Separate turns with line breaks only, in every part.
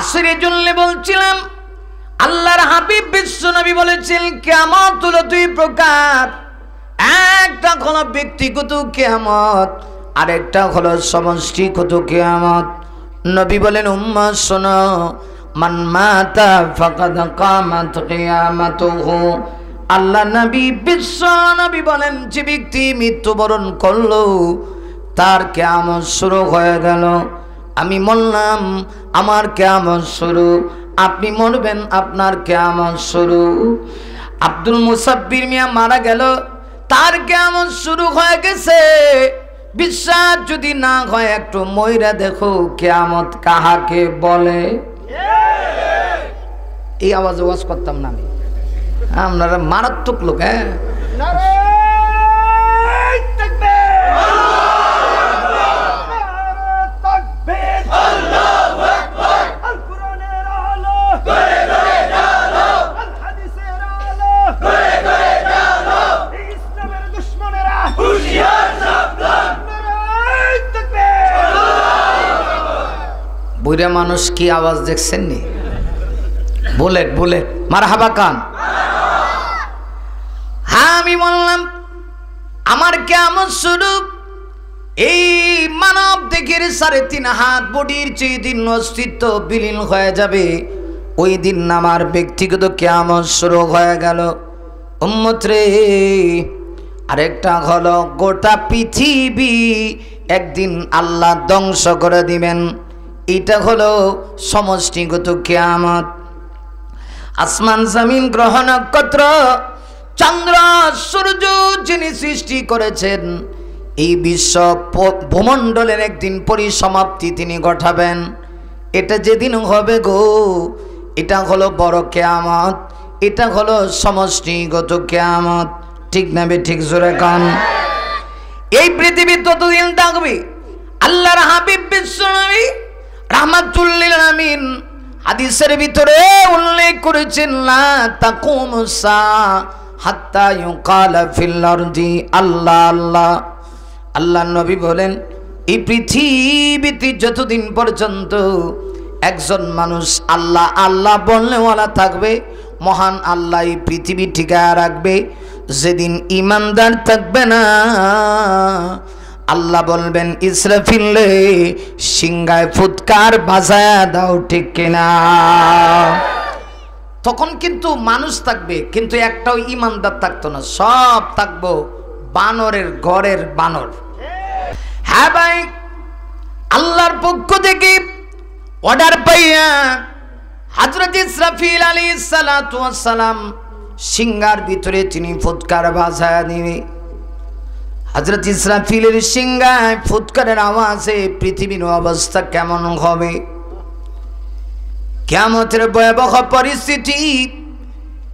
আসরে জন্য বলছিলাম আল্লাহর হাবিব বিশ্বনবী বলেছেন কিয়ামত হলো দুই প্রকার, একটা হলো ব্যক্তিগত কিয়ামত, আরেকটা হলো সমষ্টিগত কিয়ামত। নবী বলেন উম্মত শোনো, মান মাতা ফাকাদ কামাত কিয়ামাতুহু। আল্লাহ নবী বিশ্ব নবী বলেন যে ব্যক্তি মৃত্যুবরণ করলো তার কিয়ামত শুরু হয়ে গেল। আমি মরলাম, আমার কিয়ামত শুরু। আপনি মরবেন, আপনার কিয়ামত শুরু। আব্দুল মুসাব্বির মিয়া মারা গেল, তার কিয়ামত শুরু হয়ে গেছে। বিশ্বাস যদি না হয় একটু মইরা দেখো কিয়ামত কাহাকে বলে। এই আওয়াজে ওয়াজ করতাম না আমি, আপনারা মারাত্মক লোক। হ্যাঁ, বুড়া মানুষ কি আওয়াজ দেখছেন নি? বুলেট বুলেট মারহাবা কান। হ্যাঁ, আমি বললাম আমার কিয়ামত শুরু। এই মানব দেহের 3.5 হাত বডির চেয়ে দিন অস্তিত্ব বিলীন হয়ে যাবে, ওই দিন আমার ব্যক্তিগত কিয়ামত শুরু হয়ে গেল। উম্মত রে, আরেকটা হলো গোটা পৃথিবী একদিন আল্লাহ ধ্বংস করে দিবেন, এটা হলো সমষ্টিগত কিয়ামত। আসমান জমিন গ্রহ নক্ষত্র চন্দ্র সূর্য যিনি সৃষ্টি করেছেন, এই বিশ্ব ভূমণ্ডলের একদিন পরিসমাপ্তি তিনি ঘটাবেন। এটা যেদিন হবে গো, এটা হলো বড় কিয়ামত, এটা হলো সমষ্টিগত কিয়ামত। ঠিক না বে ঠিক? জোরে কান। এই পৃথিবী ততদিন থাকবে। আল্লাহর হাবিব বিশ্বনবী রাহমাতুল লিল আলামিন হাদিসের ভিতরে উল্লেখ করেছেন লা তাকুমুস সাআ হাত্তা ইউকালা ফিল আরদি আল্লাহ আল্লাহ। আল্লাহ নবী বলেন এই পৃথিবীতে যতদিন পর্যন্ত একজন মানুষ আল্লাহ আল্লাহ বলনেওয়ালা থাকবে, মহান আল্লাহ এই পৃথিবী ঠিকায় রাখবে। যেদিন ইমানদার থাকবে না, আল্লাহ বলবেন ইসরাফিল সিংহায় ফুৎকার বাজায়া দাও, ঠিক কিনা? তখন কিন্তু মানুষ থাকবে, কিন্তু একটাও ইমানদার থাকতো না, সব থাকবো বানরের ঘরের বানর। হ্যাঁ ভাই, আল্লাহর পক্ষ থেকে অর্ডার পাইয়া হযরত ইসরাফিল আলাইহিস সালাতু ওয়াস সালাম সিংহার ভিতরে তিনি ফুৎকার বাজায়া দিবে। হযরত ইসরাফিলের সিংহায় ফুৎকারের আওয়াজে পৃথিবীর অবস্থা কেমন হবে? কিয়ামতের ভয়াবহ পরিস্থিতি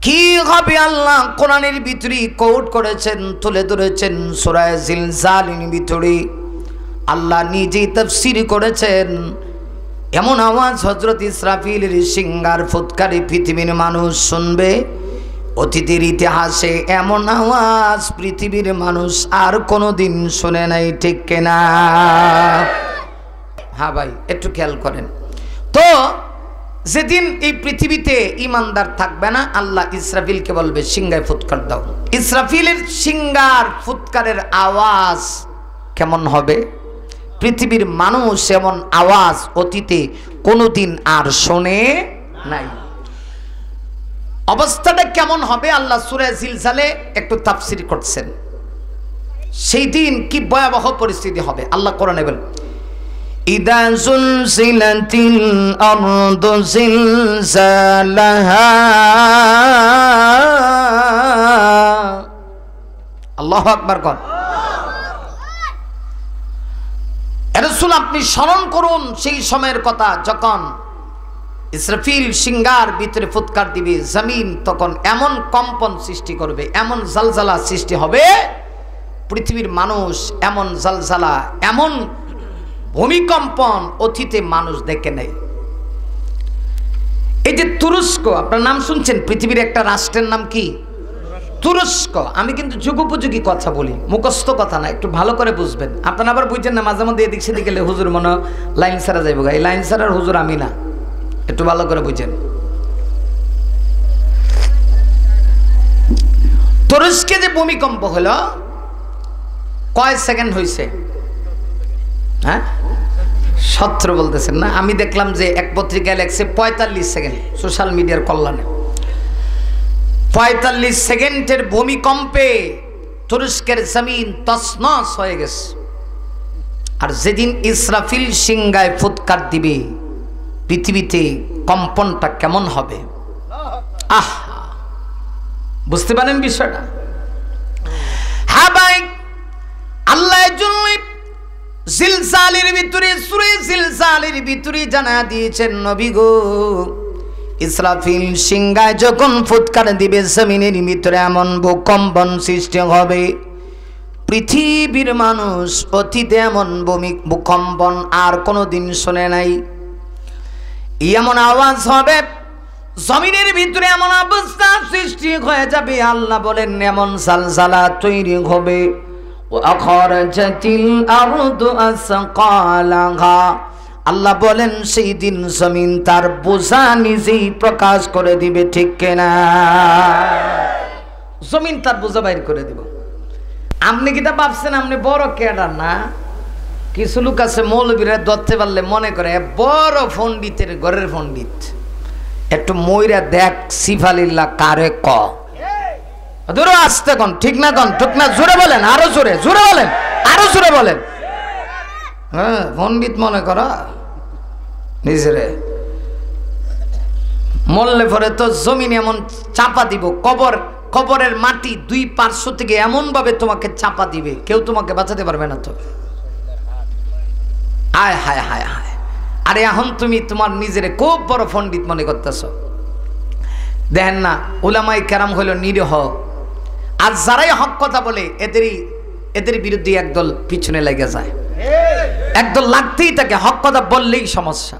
কি হবে আল্লাহ কোরআনের ভিতরে কোট করেছেন, তুলে ধরেছেন সূরা জিলজালের ভিতরে। আল্লাহ নিজেই তাফসীর করেছেন। এমন আওয়াজ হযরত ইসরাফিলের সিংহার ফুৎকারে পৃথিবীর মানুষ শুনবে, অতীতের ইতিহাসে এমন আওয়াজ পৃথিবীর মানুষ আর কোনোদিন শুনে নাই, ঠিক কিনা? হ্যাঁ ভাই, একটু খেয়াল করেন তো। যেদিন এই পৃথিবীতে ইমানদার থাকবে না, আল্লাহ ইসরাফিলকে বলবে সিংহায় ফুৎকার দাও। ইসরাফিলের সিংহার ফুৎকারের আওয়াজ কেমন হবে? পৃথিবীর মানুষ এমন আওয়াজ অতীতে কোনোদিন আর শোনে নাই। অবস্থাটা কেমন হবে আল্লাহ সূরা জিলজালে একটু তাফসীর করছেন। সেই দিন কি ভয়াবহ পরিস্থিতি হবে আল্লাহ কোরআনে বলেন ইদা যুলজিলাতিল আরদু জিলজালাহা। আল্লাহু আকবার কর। রাসূল আপনি স্মরণ করুন সেই সময়ের কথা যখন ইসরাফিল সিংহার ভিতরে ফুৎকার দিবে, জমিন তখন এমন কম্পন সৃষ্টি করবে, এমন জালজালা সৃষ্টি হবে, পৃথিবীর মানুষ এমন জালজালা এমন ভূমিকম্পন অতীতে মানুষ দেখে নেই। এই যে তুরস্ক, আপনার নাম শুনছেন, পৃথিবীর একটা রাষ্ট্রের নাম কি? তুরস্ক। আমি কিন্তু যুগোপযোগী কথা বলি, মুখস্থ কথা না, একটু ভালো করে বুঝবেন। আপনারা আবার বুঝছেন না, মাঝে মধ্যে এদিক সেদিক গেলে হুজুর মনে লাইন ছাড়া যাইব, এই লাইন ছাড়ার হুজুর আমি না, একটু ভালো করে বুঝেন। তুরস্কে যে ভূমিকম্প হলো কয় সেকেন্ড হয়েছে? হ্যাঁ 17 বলতেছেন না? আমি দেখলাম যে এক পত্রিকায় লেখছে 45 সেকেন্ড, সোশ্যাল মিডিয়ার কল্যাণে। 45 সেকেন্ডের ভূমিকম্পে তুরস্কের জমিন তছনছ হয়ে গেছে। আর যেদিন ইসরাফিল সিংহায় ফুৎকার দিবে পৃথিবীতে কম্পনটা কেমন হবে? আহ, বুঝতে পারেন বিষয়টা? হ্যাঁ ভাই, আল্লাহ জন্য জিলজালের ভিতরে সূরা জিলজালের ভিতরে জানা দিয়েছেন, নবী গো ইসরাফিল সিংহায় যখন ফুৎকার দিবে জমিনের ভিতরে এমন ভূকম্পন সৃষ্টি হবে, পৃথিবীর মানুষ অতীতে এমন ভূকম্পন আর কোনোদিন শোনে নাই। এমন আওয়াজ হবে, জমিনের ভিতরে এমন অবস্থা সৃষ্টি হয়ে যাবে, আল্লাহ বলেন এমন জালজালা তৈরি হবে। ওয়াখরাজাতিল আরদু আসকালাহা, আল্লাহ বলেন সেই দিন জমিন তার বোঝা নিজেই প্রকাশ করে দিবে, ঠিক কিনা? জমিন তার বোঝা বাইর করে দিব। আপনি কি তা ভাবছেন আপনি বড় ক্যাডার না? কিছু লোক আছে মৌলবীরা ধরতে পারলে মনে করে বড় পণ্ডিতের ঘরের পণ্ডিত। একটু ময়রা দেখ সিফালিল্লাহ কারে ক দূরে আসতে কোন, ঠিক না কোন? ঠিক না? জোরে বলেন, আরো জোরে, জোরে বলেন, আরো জোরে বলেন। হ্যাঁ পণ্ডিত মনে করা নিজেরে। মরলে পরে তো জমিন এমন চাপা দিব, কবরের মাটি দুই পার্শ্ব থেকে এমন ভাবে তোমাকে চাপা দিবে, কেউ তোমাকে বাঁচাতে পারবে না। তো আয় হায় হায় হায়, আরে এখন তুমি তোমার নিজেরে খুব বড় পণ্ডিত মনে করতেছ। দেখেন না, উলামায়ে কেরাম হইল নিরীহ, আর যারাই হক কথা বলে এদের বিরুদ্ধে একদল পিছনে লেগে যায়, একদল লাগতেই থাকে, হক কথা বললেই সমস্যা।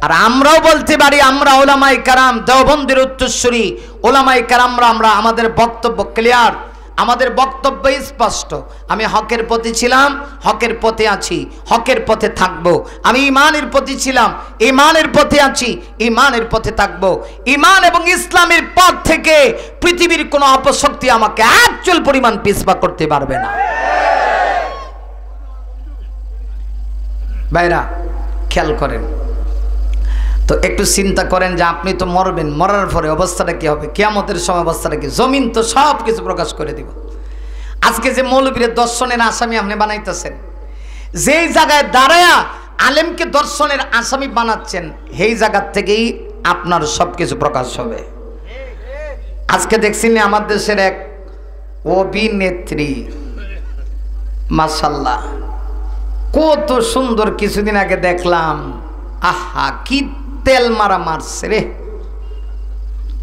আর আমরাও বলতে পারি, আমরা উলামায়ে কেরাম দেওবন্দের উত্তরসূরি উলামায়ে কেরামরা, আমরা আমাদের বক্তব্য ক্লিয়ার, আমাদের বক্তব্য স্পষ্ট। আমি হকের পথে ছিলাম, হকের পথে আছি, হকের পথে থাকবো। আমি ইমানের পথে ছিলাম, ইমানের পথে আছি, ইমানের পথে থাকবো। ইমান এবং ইসলামের পথ থেকে পৃথিবীর কোনো অপশক্তি আমাকে একচুল পরিমাণ পিছপা করতে পারবে না। ভাইরা খেয়াল করেন তো, একটু চিন্তা করেন যে আপনি তো মরবেন, মরার পরে অবস্থাটা কি হবে? কিয়ামতের সময় অবস্থাটা কি? জমিন তো সব কিছু প্রকাশ করে দিব। আজকে যে মৌলবীর দর্শনের আসামি আপনি বানাইতেছেন, যেই জায়গায় দাঁড়ায়া আলেমকে দর্শনের আসামি বানাচ্ছেন, সেই জায়গার থেকেই আপনার সব কিছু প্রকাশ হবে। আজকে দেখছি না আমার দেশের এক অভিনেত্রী, মাশাআল্লাহ কত সুন্দর, কিছুদিন আগে দেখলাম, আহা কি তেল মারা মারছে রে।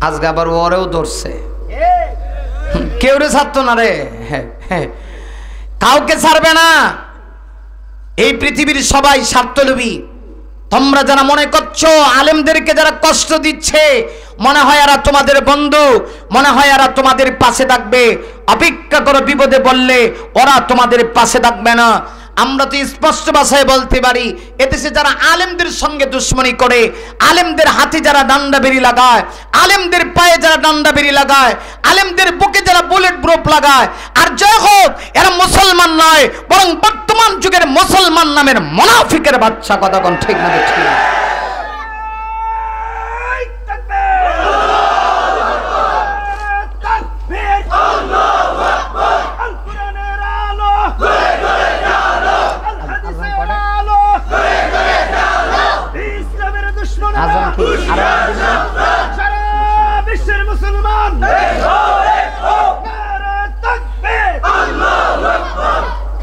আজকে আবার ওরেও ধরছে, কেউ রে ছাড়তো না রে, কাউকে ছাড়বে না। এই পৃথিবীর সবাই স্বার্থলোভী। তোমরা যারা মনে করছো আলেমদেরকে যারা কষ্ট দিচ্ছে, মনে হয় এরা তোমাদের বন্ধু, মনে হয় এরা তোমাদের পাশে থাকবে, অপেক্ষা করো, বিপদে বললে ওরা তোমাদের পাশে থাকবে না। আমরা তো স্পষ্ট ভাষায় বলতে পারি, এদেশে যারা আলেমদের সঙ্গে দুশ্মনী করে, আলেমদের হাতে যারা ডান্ডা বেরি লাগায়, আলেমদের পায়ে যারা ডান্ডা বেরি লাগায়, আলেমদের বুকে যারা বুলেট প্রুফ লাগায়, আর যাই হোক এরা মুসলমান নয়, বরং বর্তমান যুগের মুসলমান নামের মুনাফিকের বাচ্চা। কথা কোন ঠিক না? ঠিক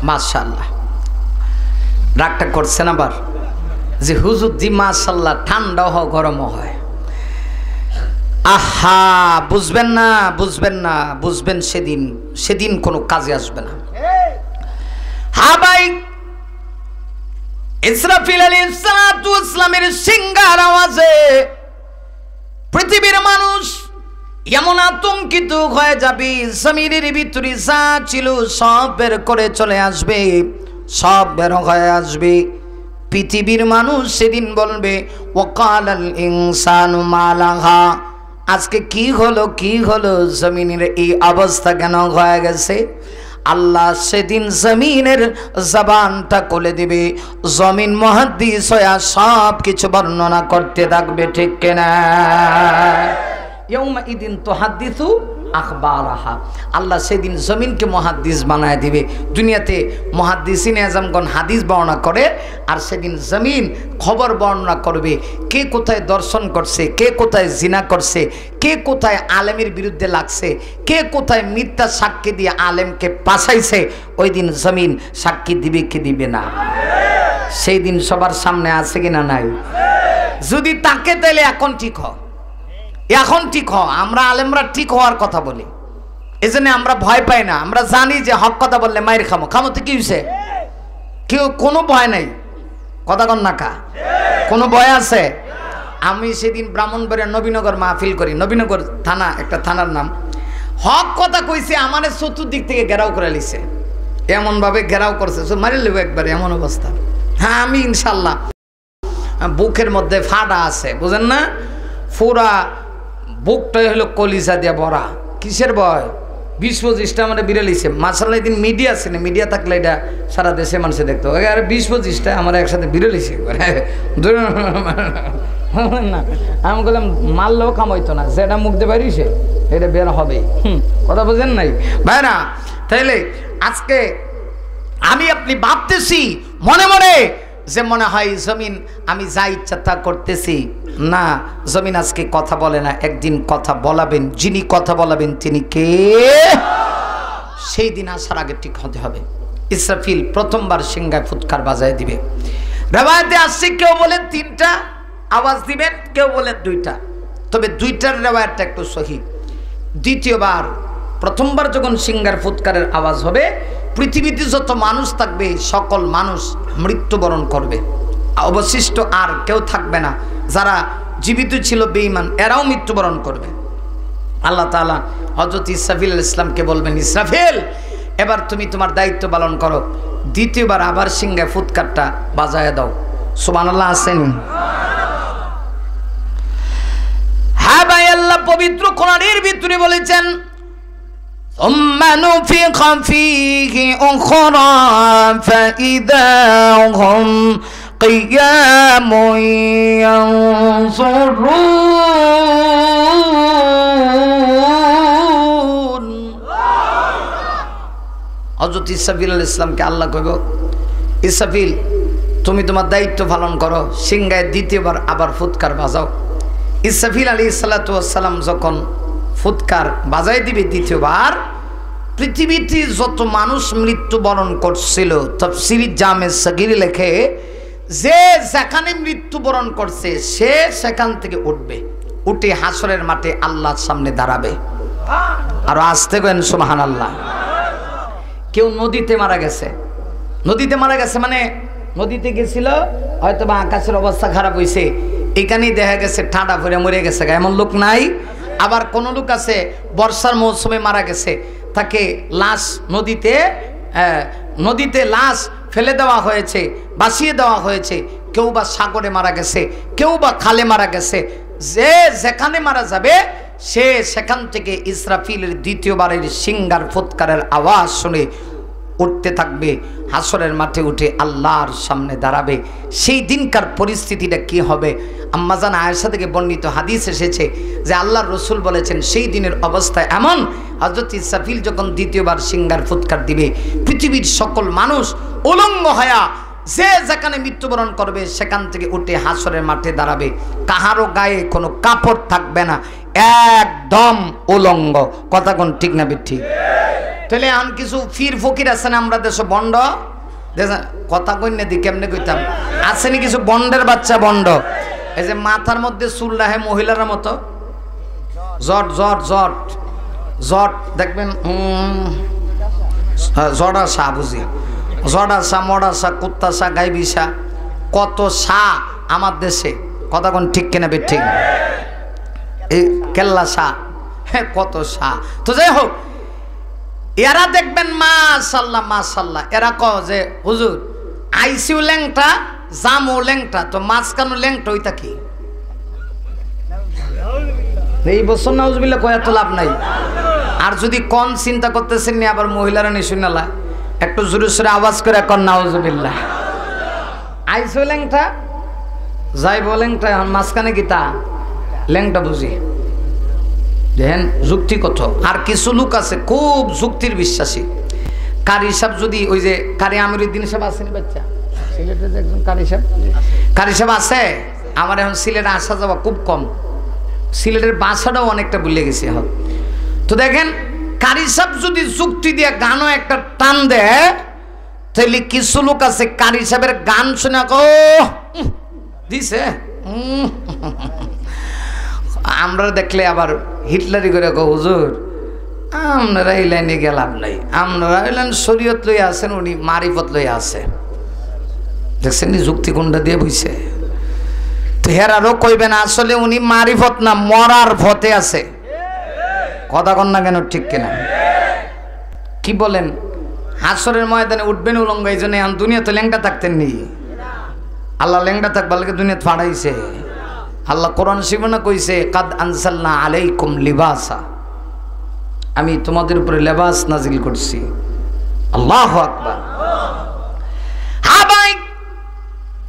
মাশাআল্লাহ। রাগটা করছেন আবার যে হুজুর জি মাশাআল্লাহ, ঠান্ডাও হয় গরমও হয়। আহা বুঝবেন না, বুঝবেন না, বুঝবেন সেদিন কোনো কাজে আসবে না। হ্যাঁ ভাই, ইসরাফিল আলাইহিস সালাতু ওয়াস সালামের সিংহার আওয়াজে পৃথিবীর মানুষ এমন আতঙ্কিত হয়ে যাবে, জমিনের ভিতরে যা ছিল সব বের করে চলে আসবে, সব বের হয়ে আসবে। পৃথিবীর মানুষ সেদিন বলবে ওয়াকালাল ইনসানু মালাহা, আজকে কি হলো জমিনের এই অবস্থা কেন হয়ে গেছে। আল্লাহ সেদিন জমিনের জবানটা খুলে দিবে, জমিন মুহাদ্দিস হয়ে সব কিছু বর্ণনা করতে থাকবে, ঠিক কিনা। ইয়াউমা ইদিন তুহাদ্দিসু আখবারাহা, আল্লাহ সেদিন জমিনকে মুহাদ্দিস বানায় দিবে। দুনিয়াতে মুহাদ্দিসিনে আজমগণ হাদিস বর্ণনা করে, আর সেদিন জমিন খবর বর্ণনা করবে কে কোথায় দর্শন করছে, কে কোথায় জিনা করছে, কে কোথায় আলেমের বিরুদ্ধে লাগছে, কে কোথায় মিথ্যা সাক্ষী দিয়ে আলেমকে পাশাইছে। ওই দিন জমিন সাক্ষী দিবে কি দিবে না, সেই দিন সবার সামনে আছে কিনা নাই। যদি তাকে তাইলে এখন ঠিক হয়, এখন ঠিক হ। আমরা আলেমরা ঠিক হওয়ার কথা বলি, এজন্য আমরা ভয় পাই না। আমরা জানি যে হক কথা বললে মায়ের খামোতে কি হয়েছে, কেউ কোনো ভয় নাই। কথা কন না কা, কোনো ভয় আছে? আমি সেদিন ব্রাহ্মণবাড়িয়া নবীনগর মাহফিল করি, নবীনগর থানা, একটা থানার নাম। হক কথা কইছে, আমার চতুর্দিক থেকে ঘেরাও করে লিছে, এমন ভাবে ঘেরাও করছে মারি লেব একবারে, এমন অবস্থা। হ্যাঁ, আমি ইনশাল্লাহ বুকের মধ্যে ফাটা আছে, বুঝেন না, পুরা বুকটাই হলো কলিজা দিয়া ভরা। কিসের ভয়? 20-25টা আমাদের বিড়ালিছে। মাসাল্লাহ দিন মিডিয়া আছে না, মিডিয়া থাকলে এটা সারা দেশে মানুষে দেখতো। আর 20-25টা আমার একসাথে বিড়ালিছে না। আমি বললাম মারলেও কামাইতো না, যেটা মুখ দিয়ে বাড়িছে এটা বের হবেই। কথা বোঝেন নাই ভাইরা? তাইলে আজকে আমি আপনি ভাবতেছি মনে মনে যে মনে হয় জমিন আমি যা ইচ্ছা তা করতেছি। না, জমিন আজকে কথা বলে না, একদিন কথা বলাবেন। যিনি কথা বলাবেন তিনি কে, সেই দিন আসার আগে ঠিক হতে হবে। ইসরাফিল প্রথমবার সিংহায় ফুৎকার বাজায় দিবে। রেওয়ায়েতে আসছে কেউ বলেন 3টা আওয়াজ দিবেন, কেউ বলেন 2টা, তবে 2টার রেওয়ায়েতটা একটু সহি। দ্বিতীয়বার, প্রথমবার যখন সিংহার ফুৎকারের আওয়াজ হবে, পৃথিবীতে যত মানুষ থাকবে সকল মানুষ মৃত্যুবরণ করবে, অবশিষ্ট আর কেউ থাকবে না। যারা জীবিত ছিল বেঈমান, এরাও মৃত্যুবরণ করবে। আল্লাহ তাআলা হযরত ইসরাফিল আলাইহিস সালামকে বলবেন, ইসরাফিল এবার তুমি তোমার দায়িত্ব পালন করো। দ্বিতীয়বার আবার সিংহায় ফুৎকারটা বাজায় দাও। সুবহানাল্লাহ আছেন? হ্যাঁ ভাই, আল্লাহ পবিত্র কোরআনের ভিতরে বলেছেন ثم نفخ فيه أخرى فإذا هم قيام ينظرون। হযরত ইসরাফিল আলাইহিস সালামকে আল্লাহ কইব, ইসরাফিল তুমি তোমার দায়িত্ব পালন করো, সিংহায় দ্বিতীয়বার আবার ফুৎকার বাজাও। ইসরাফিল আলাইহিস সালাতু ওয়াস সালাম যখন ফুৎকার বাজাই দিবে দ্বিতীয়বার, পৃথিবীতে যত মানুষ মৃত্যুবরণ করছিল, তাফসীর জামে সগীর লেখে যে যেখানে মৃত্যুবরণ করছে সে সেখান থেকে উঠবে, উঠে হাসরের মাঠে আল্লাহর সামনে দাঁড়াবে। আর আসতে গেন সুবহানাল্লাহ। কেউ নদীতে মারা গেছে, নদীতে মারা গেছে মানে নদীতে গেছিল, হয়তো বা আকাশের অবস্থা খারাপ হয়েছে, এখানেই দেখা গেছে ঠান্ডা ভরে মরে গেছে, এমন লোক নাই? আবার কোন লোক আছে বর্ষার মৌসুমে মারা গেছে, তাকে লাশ নদীতে লাশ ফেলে দেওয়া হয়েছে, ভাসিয়ে দেওয়া হয়েছে। কেউ বা সাগরে মারা গেছে, কেউ বা খালে মারা গেছে। যে যেখানে মারা যাবে সে সেখান থেকে ইসরাফিলের দ্বিতীয়বারের সিংহার ফুৎকারের আওয়াজ শুনে উঠতে থাকবে, হাসরের মাঠে উঠে আল্লাহর সামনে দাঁড়াবে। সেই দিনকার পরিস্থিতিটা কি হবে? আম্মাজান আয়েশা থেকে বর্ণিত হাদিস এসেছে যে আল্লাহর রসুল বলেছেন সেই দিনের অবস্থা এমন, হযরত ইসরাফিল যখন দ্বিতীয়বার সিংহার ফুৎকার দিবে, পৃথিবীর সকল মানুষ উলঙ্গ হয়া যে যেখানে মৃত্যুবরণ করবে সেখান থেকে উঠে হাসরের মাঠে দাঁড়াবে। কাহারও গায়ে কোনো কাপড় থাকবে না, একদম উলঙ্গ। কথা কোন ঠিক না ঠিক? তাহলে এখন কিছু ফির ফকির আছে না আমরা দেশে, বন্ড কথা কই না দি কেমনে কইতাম, আসেনি কিছু বন্ডের বাচ্চা বন্ড, এই যে মাথার মধ্যে চুল রাখে মহিলার মতো, জট জট জট জট দেখবেন, জড়া সা বুঝি, জড়া সা, মড়া সা, কুত্তা সা, গাইবি সা, কত সা আমার দেশে। কথা কোন ঠিক কেনা বে ঠিক? এই কেল্লা সা, হ্যাঁ কত সা। তো যাই হোক, এরা দেখবেন মাশাআল্লাহ মাশাআল্লাহ, এরা কয় যে হুজুর আইসিউ ল্যাংটা জামো ল্যাংটা, তো মাঝখানো ল্যাংটা ওইটা কি? এই বছর নাউজুবিল্লাহ কয়া তো লাভ নাই। আর যদি কন চিন্তা করতেছেন নি আবার মহিলারা নিশুনালা একটু জোরে সোরে আওয়াজ করে কন নাউজুবিল্লাহ। আইসো ল্যাংটা যাইব ল্যাংটা, মাঝখানে গীতা ল্যাংটা বুঝি দেখেন যুক্তি কত। আর কিছু লোক আছে খুব যুক্তির বিশ্বাসী। কারি সাহেব যদি ওই যে কারি আমিরুদ্দিন সাহেব আছেন বাচ্চা সিলেটের যে একজন কারি সাহেব আছে, আমার এখন সিলেটে আসা যাওয়া খুব কম, সিলেটের ভাষাটাও অনেকটা ভুলে গেছি এখন। তো দেখেন কারি সাহেব যদি যুক্তি দিয়ে গানও একটা টান দেয়, তাহলে কিছু লোক আছে কারি সাহেবের গান শুনে দিছে আমরা দেখলে আবার হিটলারি করে কো হুজুর আপনারা এই লাইনে গেলাম নাই, আপনারা এই লাইন শরীয়ত লইয়া আছেন, উনি মারিফত লইয়া আছে। দেখছেন নি যুক্তি কোনটা দিয়ে বইছে। তো হেরারও কইবেন আসলে উনি মারিফত না মরার ফতে আছে। কথা কন না কেন ঠিক কিনা? কি বলেন? হাসরের ময়দানে উঠবেন উলঙ্গ, এই জন্য দুনিয়া তো ল্যাংটা থাকতেন নি। আল্লাহ ল্যাংটা থাকবার লাগে দুনিয়া ফাড়াইছে। আল্লাহ কোরআন শিবনা কইছে কাদ আনসালনা আলাইকুম লিবাসা, আমি তোমাদের উপরে লেবাস নাজিল করছি। আল্লাহু আকবার। হ্যাঁ ভাই,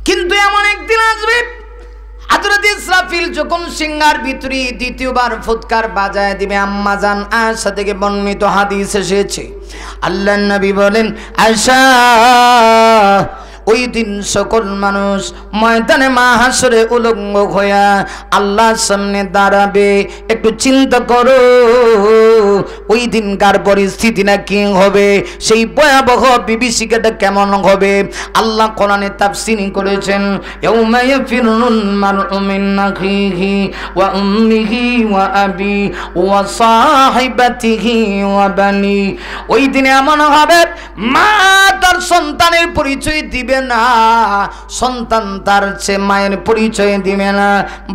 কিন্তু এমন একদিন আসবে হযরত ইসরাফিল যখন সিংহার ভিতরে দ্বিতীয়বার ফুৎকার বাজায় দিবে। আম্মা জান আয়েশা থেকে বর্ণিত হাদিস এসেছে, আল্লাহর নবী বলেন আয়েশা ওই দিন সকল মানুষ ময়দানে মাহশরে উলঙ্গ হইয়া আল্লাহর সামনে দাঁড়াবে। একটু চিন্তা করো ওই দিনকার পরিস্থিতিটা কি হবে, সেই ভয়াবহ বিভীষিকাটা কেমন হবে। আল্লাহ কোরআনে তাফসীর করেছেন ইয়াউমা ইয়াফিরুল মারউ মিন আখিহি ওয়া উম্মিহি ওয়া আবি ওয়া সাহিবাতিহি ওয়া বানি। ওই দিনে এমন হবে মা তার সন্তানের পরিচয় দিবে না, সন্তান তার মায়ের পরিচয় দিবে না,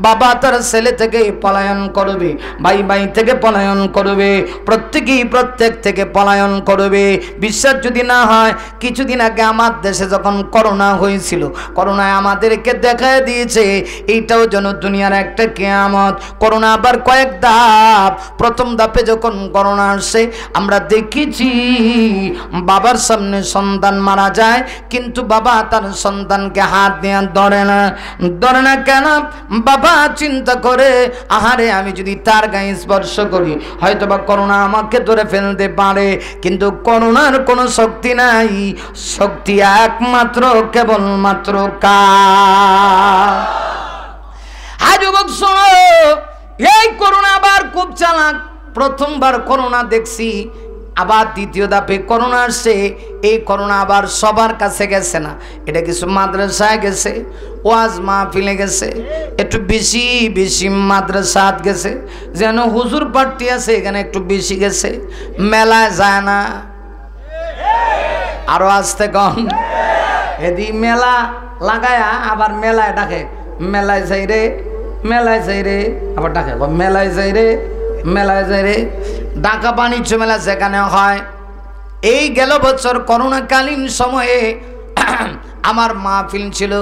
বাবা তার ছেলে থেকে পলায়ন করবে, ভাই ভাই থেকে পলায়ন করবে, প্রত্যেকেই প্রত্যেক থেকে পলায়ন করবে। বিশ্বাস যদি না হয়, কিছুদিন আগে আমার দেশে যখন করোনা হয়েছিল, করোনায় আমাদেরকে দেখায় দিয়েছে এইটাও যেন দুনিয়ার একটা কিয়ামত। করোনা আবার কয়েক ধাপ। প্রথম ধাপে যখন করোনা আসছে আমরা দেখেছি বাবার সামনে সন্তান মারা যায়, কিন্তু বাবা তার সন্তানকে হাত দিয়ে ধরে না কেন? বাবা চিন্তা করে আহারে আমি যদি তার গায়ে স্পর্শ করি হয়তো বা করোনা আমাকে ধরে ফেলতে পারে। কিন্তু করোনার কোনো শক্তি নাই, শক্তি একমাত্র কেবলমাত্র কার? হ্যাঁ যুবক শোনো, এই করোনা আবার খুব চালাক। প্রথমবার করোনা দেখছি, আবার দ্বিতীয় ধাপে করোনা আসছে। এই করোনা আবার সবার কাছে গেছে না, এটা কিছু মাদ্রাসায় গেছে, ওয়াজ মাহফিলে গেছে, একটু বেশি বেশি মাদ্রাসাত গেছে, যেন হুজুর পার্টি আছে এখানে একটু বেশি গেছে। মেলায় যায় না, আরো আসতে কম। এদি মেলা লাগায়া আবার মেলায় ডাকে, মেলায় যাই রে, মেলায় যাই রে, আবার ডাকে মেলায় যাই রে, মেলায় যাই রে। ঢাকা বাণিজ্য মেলা যেখানে হয়, এই গেল বছর করোনাকালীন সময়ে আমার মাহফিল ছিল।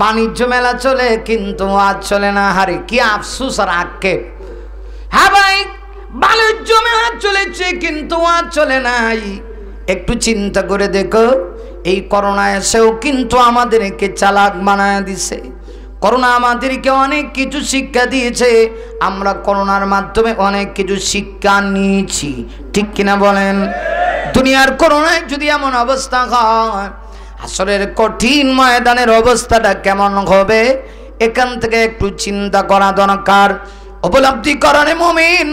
বাণিজ্য মেলা চলে কিন্তু আজ চলে না। হারে কি আফসোস আর আক্ষেপ। হ্যাঁ ভাই, বাণিজ্য মেলা চলেছে কিন্তু আজ চলে নাই। একটু চিন্তা করে দেখো, এই করোনা এসেও কিন্তু আমাদেরকে চালাক বানায় দিছে। করোনা আমাদেরকে অনেক কিছু শিক্ষা দিয়েছে, আমরা করোনার মাধ্যমে অনেক কিছু শিক্ষা নিয়েছি, ঠিক কিনা বলেন? দুনিয়ার করোনায় যদি এমন অবস্থা হয়, আসলের কঠিন ময়দানের অবস্থাটা কেমন হবে এখান থেকে একটু চিন্তা করা দরকার। উপলব্ধি করার মুমিন,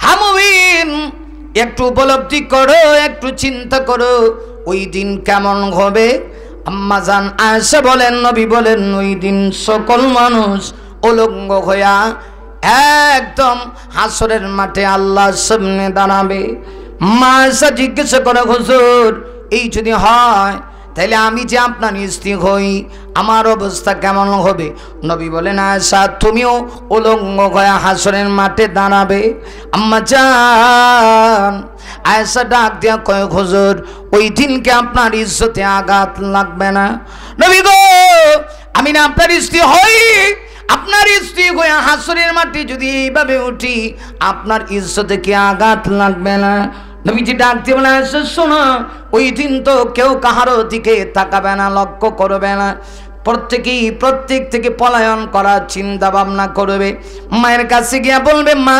হ্যাঁ মুমিন, একটু উপলব্ধি করো, একটু চিন্তা করো ওই দিন কেমন হবে। আম্মা জান আয়েশা বলেন, নবী বলেন ওই দিন সকল মানুষ উলঙ্গ হইয়া একদম হাসরের মাঠে আল্লাহর সামনে দাঁড়াবে। মা আয়েশা জিজ্ঞাসা করে হুজুর এই যদি হয় তাহলে আমি যে আপনার স্ত্রী হই আমার অবস্থা কেমন হবে? নবী বলেন আয়েশা তুমিও উলঙ্গ হয়ে হাসরের মাঠে দাঁড়াবে। আম্মা জান আয়েশা ডাক দিয়া কয় হুজুর ওই দিনকে আপনার ইজ্জতে আঘাত লাগবে না? নবী গো আমি না আপনার স্ত্রী হই, আপনার স্ত্রী হয়ে হাসরের মাঠে যদি এইভাবে উঠি আপনার ইজ্জতে কি আঘাত লাগবে না? নবীজি ডাক দিয়ে বলে শোনো ওই দিন তো কেউ কাহারও দিকে তাকাবে না, লক্ষ্য করবে না, প্রত্যেক থেকে পলায়ন করার চিন্তা ভাবনা করবে। মায়ের কাছে গিয়া বলবে মা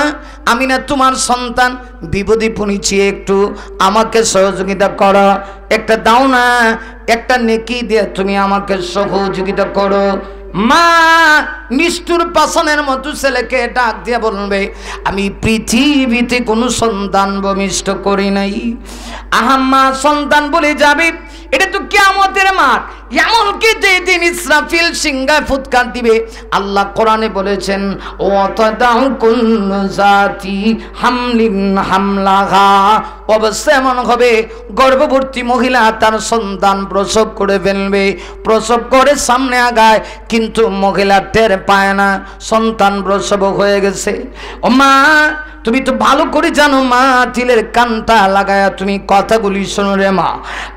আমি না তোমার সন্তান, বিপদে পড়েছি, একটু আমাকে সহযোগিতা করো, একটা দাও না, একটা নেকি দিয়ে তুমি আমাকে সহযোগিতা করো। মা নিষ্ঠুর পাষাণের মতো ছেলেকে ডাক দিয়ে বলবে আমি পৃথিবীতে কোনো সন্তান ভূমিষ্ঠ করি নাই। আহাম্মা সন্তান বলে যাবে, এটা তো কিয়ামতের মাঠ, এমনকি যেদিন ইসরাফিল সিংহায় ফুৎকার দিবে আল্লাহ কোরআনে বলেছেন ওয়াতাদাউ কুল্লু জাতি হামলিন হামলাহা, অবশ্যই এমন হবে গর্ভবতী মহিলা তার সন্তান প্রসব করে ফেলবে, প্রসব করে সামনে আগায় কিন্তু মহিলা টের পায় না সন্তান প্রসব হয়ে গেছে। ও মা তুমি তো ভালো করে জানো মা, তিলের কানটা লাগায়া তুমি কথাগুলি শোনো রে মা,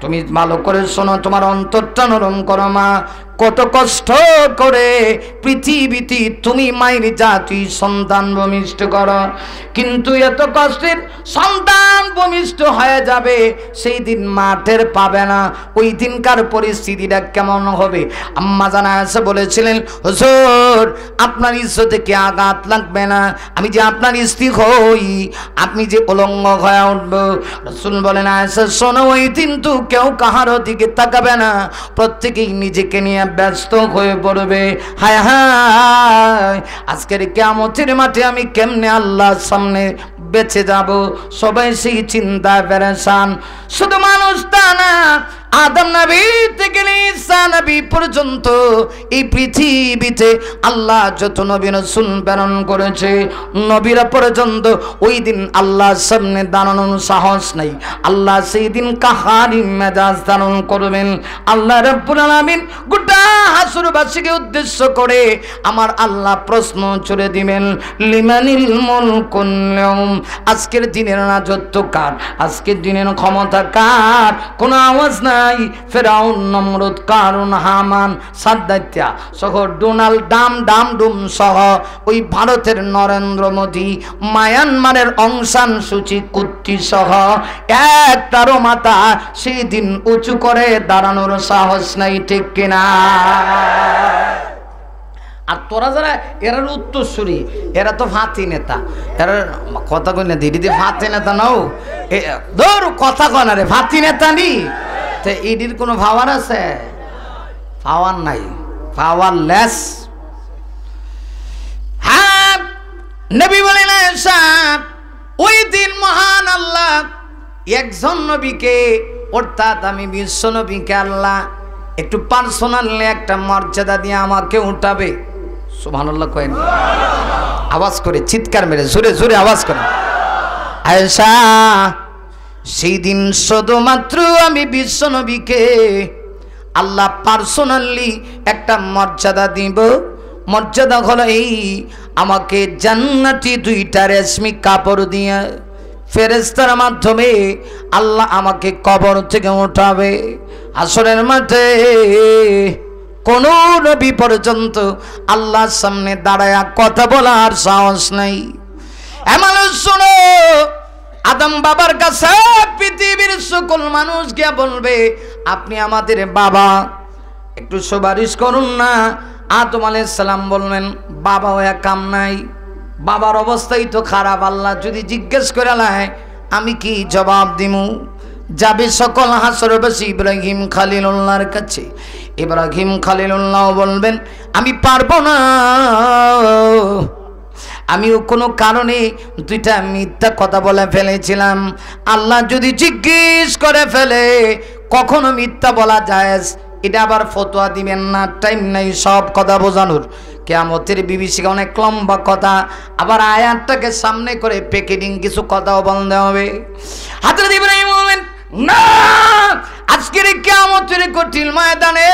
তুমি ভালো করে শোনো, তোমার অন্তরটা নরম করো মা। কত কষ্ট করে পৃথিবীতে তুমি মায়ের জাতি সন্তান ভূমিষ্ঠ করো, কিন্তু এত কষ্টের সন্তান ভূমিষ্ঠ হয়ে যাবে সেই দিন মাঠের পাবে না, ওই দিনকার পরিস্থিতিটা কেমন হবে? আম্মা জানা এসে বলেছিলেন হুজুর আপনার ইজ্জতে কি আঘাত লাগবে না? আমি যে আপনার স্ত্রী হই, আপনি যে উলঙ্গ হয়ে উঠবো। রাসূল বলেন আয়েশা শোনো ওই দিন তো কেউ কাহারও দিকে তাকাবে না, প্রত্যেকেই নিজেকে নিয়ে ব্যস্ত হয়ে পড়বে। হায় হায় আজকের কিয়ামতের মাঠে আমি কেমনে আল্লাহর সামনে বেঁচে যাব, সবাই সেই চিন্তায় পেরেশান। শুধু মানুষ তা না, আদম নবী থেকে ঈসা নবী পর্যন্ত এই পৃথিবীতে আল্লাহ যত নবী রাসূল প্রেরণ করেছে নবীরা পর্যন্ত ওই দিন আল্লাহর সামনে দাঁড়ানোর সাহস নাই। আল্লাহ সেই দিন কাহারি মেজাজ ধারণ করবেন। আল্লাহ রাব্বুল আলামিন গোটা হাসরবাসীকে উদ্দেশ্য করে আমার আল্লাহ প্রশ্ন ছুড়ে দিবেন লিমানিল মুলকুল ইয়াউম, আজকের দিনের রাজত্ব কার, আজকের দিনের ক্ষমতা কার? কোনো আওয়াজ নাই। ফেরাউন, নমরুদ, কারুন, হামান, সাদ্দাত্যা সহ ডোনাল্ড ডাম সহ ওই ভারতের নরেন্দ্র মোদী, মায়ানমারের অং সান সূচি কুত্তি সহ একটারও মাথা সেই দিন উঁচু করে দাঁড়ানোর সাহস নাই, ঠিক কিনা? আর তোরা যারা এরার উত্তরসূরি, এরা তো ফাঁতি নেতা, এরা কথা কই না দিদি ফাঁতি নেতা নাও ধর কথা কয় না রে, ফাঁতি নেতা নি ইডির কোনো পাওয়ার আছে? পাওয়ার নাই, পাওয়ারলেস। হ্যাঁ নবী বলেন ওই দিন মহান আল্লাহ একজন নবীকে অর্থাৎ আমি বিশ্ব নবীকে আল্লাহ একটু পার্সোনালি একটা মর্যাদা দিয়ে আমাকে উঠাবে। সুবহানাল্লাহ কয়েন আওয়াজ করে, চিৎকার মেরে জোরে জোরে আওয়াজ করে। আয়েশা সেই দিন শুধুমাত্র আমি বিশ্ব নবীকে আল্লাহ পার্সোনালি একটা মর্যাদা দিব। মর্যাদা হলো এই, আমাকে জান্নাতি দুইটা রেশমি কাপড় দিয়ে ফেরেশতার মাধ্যমে আল্লাহ আমাকে কবর থেকে উঠাবে। হাসরের মাঠে কোন নবী পর্যন্ত আল্লাহর সামনে দাঁড়ায়া কথা বলার সাহস নাই। এমন শোনো আদম বাবার কাছে পৃথিবীর সকল মানুষ গিয়া বলবে আপনি আমাদের বাবা, একটু সুপারিশ করুন না। আদম আলাইহিস সালাম বললেন বাবা হয়ে কাম নাই, বাবার অবস্থাই তো খারাপ, আল্লাহ যদি জিজ্ঞেস করে লাই আমি কি জবাব দিমু? যাবে সকল হাসরবাসী ইব্রাহিম খলিলুল্লাহর কাছে। ইব্রাহিম খলিলুল্লাহ বলবেন আমি পারবো না, আমিও কোনো কারণে দুইটা মিথ্যা কথা বলে ফেলেছিলাম, আল্লাহ যদি জিজ্ঞেস করে ফেলে কখনো মিথ্যা বলা জায়েজ, এটা আবার ফতোয়া দিবেন না, টাইম নাই সব কথা বোঝানোর। কিয়ামতের বিভীষিকা অনেক লম্বা কথা, আবার আয়াতটাকে সামনে করে প্যাকেটিং কিছু কথাও বলতে হবে। হযরত ইব্রাহিম বলেন না, আজকের কিয়ামতের কঠিন ময়দানে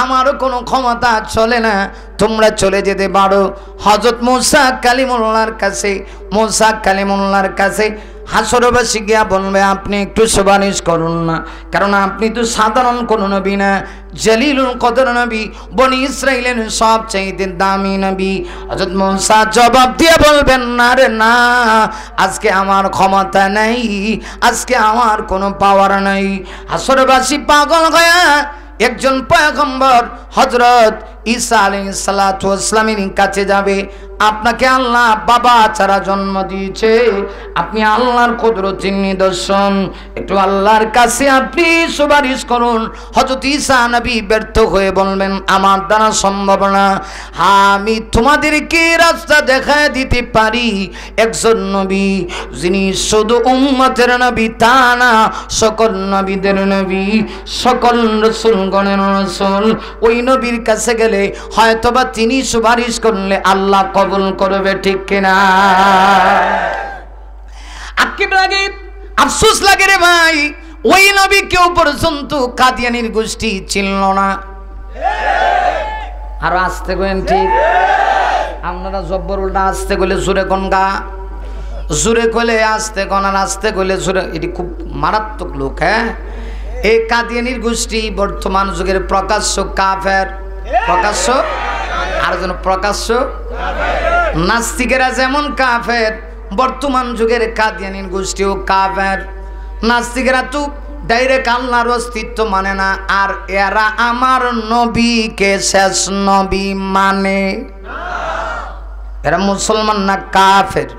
আমারও কোনো ক্ষমতা চলে না, তোমরা চলে যেতে পারো হযরত মুসা কালিমুল্লাহর কাছে। মুসা কালিমুল্লাহর কাছে হাসরবাসী গিয়া বলবে আপনি একটু সুপারিশ করুন না, কারণ আপনি তো সাধারণ কোনো নবী না, জলিলুল কদর নবী, বনি ইসরাইলের সবচেয়ে দামি নবী। হযরত মুসা জবাব দিয়ে বলবেন না রে না, আজকে আমার ক্ষমতা নাই, আজকে আমার কোনো পাওয়ার নাই। হাসরবাসী পাগল হয়ে একজন পয়গম্বর হযরত ঈসা আলাইহিস সালাতু ওয়াস সালামের কাছে যাবে। আপনাকে আল্লাহ বাবা ছাড়া জন্ম দিয়েছে, আপনি আল্লাহর কুদরতের নিদর্শন, একটু আল্লাহর কাছে আপনি সুপারিশ করুন। হযরত ঈসা নবী ব্যর্থ হয়ে বলবেন আমার দ্বারা সম্ভব না, আমি তোমাদেরকে রাস্তা দেখায় দিতে পারি একজন নবী যিনি শুধু উম্মতের নবী তা না, সকল নবীদের নবী, সকল রাসূলগণের রাসূল। ওই নবীর কাছে গেলে হয়তোবা তিনি সুপারিশ করলে আল্লাহ কবুল করবে, ঠিক কিনা? আক্ষেপ লাগে, আফসোস লাগে রে ভাই, ওই নবী কেউ পর্যন্ত কাদিয়ানির গোষ্ঠী চিনল না। আর আসতে কইন, ঠিক আপনারা জব্বর উল্টা আসতে কইলে জোরে কোন গা, জোরে কইলে আসতে কোন, আর আসতে কইলে জোরে, এটি খুব মারাত্মক লোক। হ্যাঁ, এই কাদিয়ানির গোষ্ঠী বর্তমান যুগের প্রকাশ্য কাফের, প্রকাশ্য আর যেন প্রকাশ্য নাস্তিকেরা যেমন কাফের, বর্তমান যুগের কাদিয়ানির গোষ্ঠীও কাফের। নাস্তিকেরা তো ডাইরেক্ট আল্লাহর অস্তিত্ব মানে না, আর এরা আমার নবীকে শেষ নবী মানে। এরা মুসলমান না কাফের?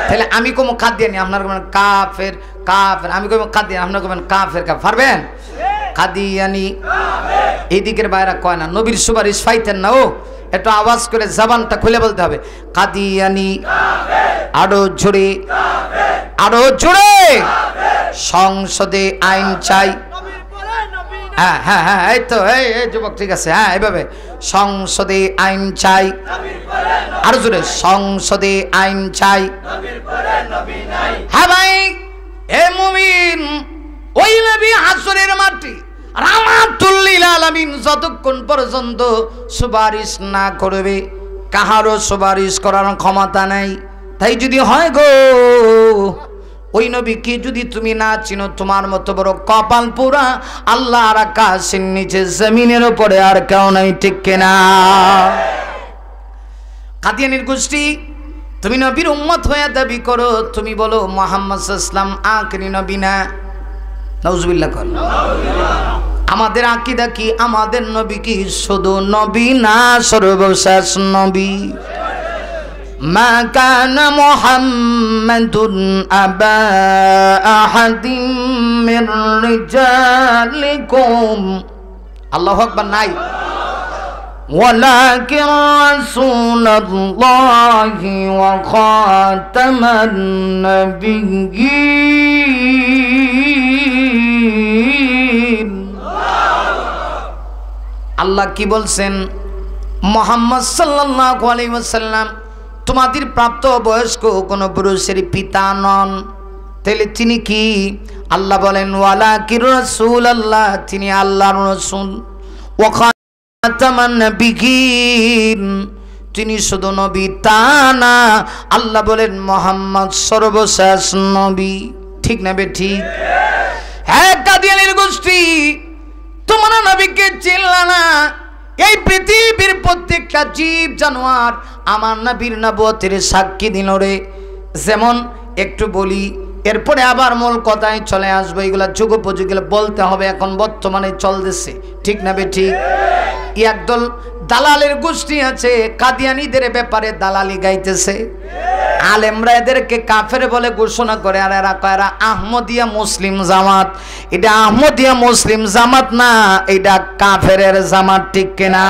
তাহলে আমি কম কাদিয়ানি, আপনার কবেন কাফের, কাফের, আমি কব কাদিয়ানি, আপনার কবেন কাফের। পারবেন? কাদিয়ানি এই দিকের বাইরে কয় না, নবীর সুপারিশ পাইতেন না, ও একটু আওয়াজ করে জবানটা খুলে বলতে হবে, কাদিয়ানি। আরো জোরে, আরো জোরে। সংসদে আইন চাই। হ্যাঁ হ্যাঁ হ্যাঁ, এই তো, এই যুবক, ঠিক আছে, হ্যাঁ এভাবে, সংসদে আইন চাই। আরো জোরে, সংসদে আইন চাই। হ্যাঁ ভাই, এ মুমিন, ওই নবী হাসরের মাটি রাহমাতুল্লিল আলামিন যতক্ষণ পর্যন্ত সুপারিশ না করবে, কাহারও সুপারিশ করার ক্ষমতা নাই। তাই যদি হয় গো, ওই নবীকে যদি তুমি না চিনো, তোমার মতো বড় কপাল পুরা আল্লাহর আকাশের নিচে জমিনের উপরে আর কেউ নাই, ঠিক কিনা? কাদিয়ানির গোষ্ঠী, তুমি নবীর উম্মত হয়ে দাবি করো, তুমি বলো মুহাম্মদ সাল্লাল্লাহু আলাইহি ওয়াসাল্লাম আখেরি নবী না। নাউজুবিল্লাহ কর। আমাদের আকীদা কি? আমাদের নবী কি শুধু নবী না, সর্বশেষ নবী। মা কানা মুহাম্মাদুন আবা আহাদিম মির রিজালিকুম, আল্লাহু আকবার নাই, ওয়ালাকিন রাসূলুল্লাহি ওয়া খাতামান নাবিয়্যিন। আল্লাহ কি বলছেন? মুহাম্মদ সাল্লাল্লাহু আলাইহি ওয়াসাল্লাম তোমাদের প্রাপ্ত বয়স্ক কোন পুরুষের পিতা নন। তাহলে তিনি কি? আল্লাহ বলেন ওয়ালাকির রাসূলুল্লাহ, তিনি আল্লাহর রাসূল, ওয়া খাতামান নাবিয়্যিন, তিনি শুধু নবী তা না, আল্লাহ বলেন মুহাম্মদ সর্বশেষ নবী। ঠিক না বে ঠিক? হ্যাঁ, কাদিয়ানির গোষ্ঠী, তোমরা নবীকে চিনলা না। এই পৃথিবীর প্রত্যেকটা জীব জানোয়ার আমার নবীর নবুয়তের সাক্ষী দিল রে। যেমন একটু বলি, এরপরে আবার মূল কথায় চলে আসবো, এগুলা যুগোপযোগী বলতে হবে, এখন বর্তমানে চলতেছে, ঠিক না বে ঠিক? একদল দালালের গোষ্ঠী আছে, কাদিয়ানীদের ব্যাপারে দালালি গাইতেছে, আলেমরা এদেরকে কাফের বলে ঘোষণা করে, আর এরা কয় এরা আহমদিয়া মুসলিম জামাত। এটা আহমদিয়া মুসলিম জামাত না, এটা কাফেরের জামাত, ঠিক কিনা?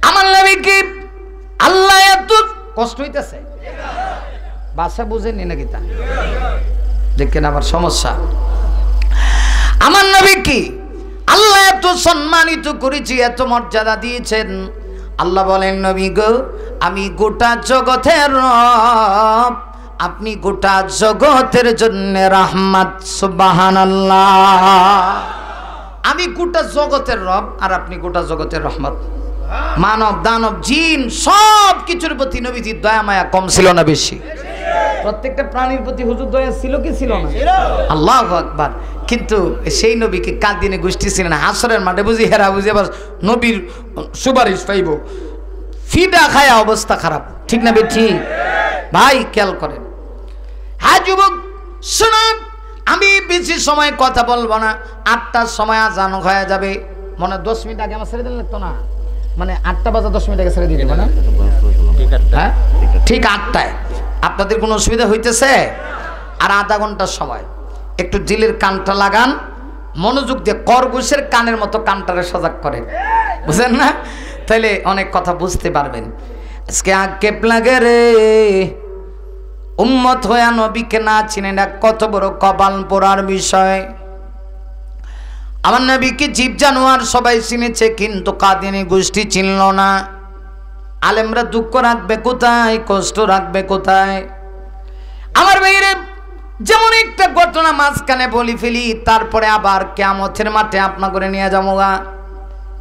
আমার নবী কি আল্লাহ এত কষ্ট হইতেছে, বাসা বুঝেনি নাকি? তা দেখেন আবার সমস্যা। আমার নবী কি আল্লাহ এত সম্মানিত করেছি, এত মর্যাদা দিয়েছেন। আল্লাহ বলেন নবী গো, আমি গোটা জগতের রব, আপনি গোটা জগতের জন্য রহমত। সুবহানাল্লাহ। আমি গোটা জগতের রব আর আপনি গোটা জগতের রহমত। মানব দানব জিন সব কিছুর প্রতি নবীজির দয়া মায়া কম ছিল না বেশি? প্রত্যেকটা প্রাণীর প্রতি হুজুর দয়া ছিল কি ছিল না? আল্লাহু আকবার। কিন্তু সেই নবীকে কাদিনে গোষ্ঠী ছিলেন না, হাসরের মাঠে বুঝি হেরা বুঝি আবার নবীর সুপারিশ পাইব, ফিডা খায়া অবস্থা খারাপ। ঠিক না বেঠি ভাই? খেয়াল করেন। হ্যাঁ যুবক শোনাব, আমি বেশি সময় কথা বলবো না। 8টার সময় আজান হয়ে যাবে। মনে 10 মিনিট আগে আমার ছেড়ে দিলে লাগতো না, মানে 8টা বাজে 10 মিনিট আগে ছেড়ে দিয়ে দেবো না? হ্যাঁ ঠিক 8টায়। আপনাদের কোনো অসুবিধা হইতেছে? আর আধা ঘন্টার সময় একটু দিলের কানটা লাগান, মনোযোগ দিয়ে খরগোশের কানের মতো কানটারে সজাগ করেন, বুঝেন না? তাইলে অনেক কথা বুঝতে পারবেন। আজকে আক্ষেপ লাগে রে, উম্মত হইয়া নবীকে না চিনে না, কত বড় কপাল পোড়ার বিষয়। আমার নবীকে জীব জানোয়ার সবাই চিনেছে, কিন্তু কাদিনী গোষ্ঠী চিনল না। আলেমরা দুঃখ রাখবে কোথায়, কষ্ট রাখবে কোথায়? আমার ভাইরে, যেমন একটা ঘটনা মাঝখানে বলি ফেলি, তারপরে আবার কিয়ামতের মাঠে আপনা করে নিয়ে যাবো গা।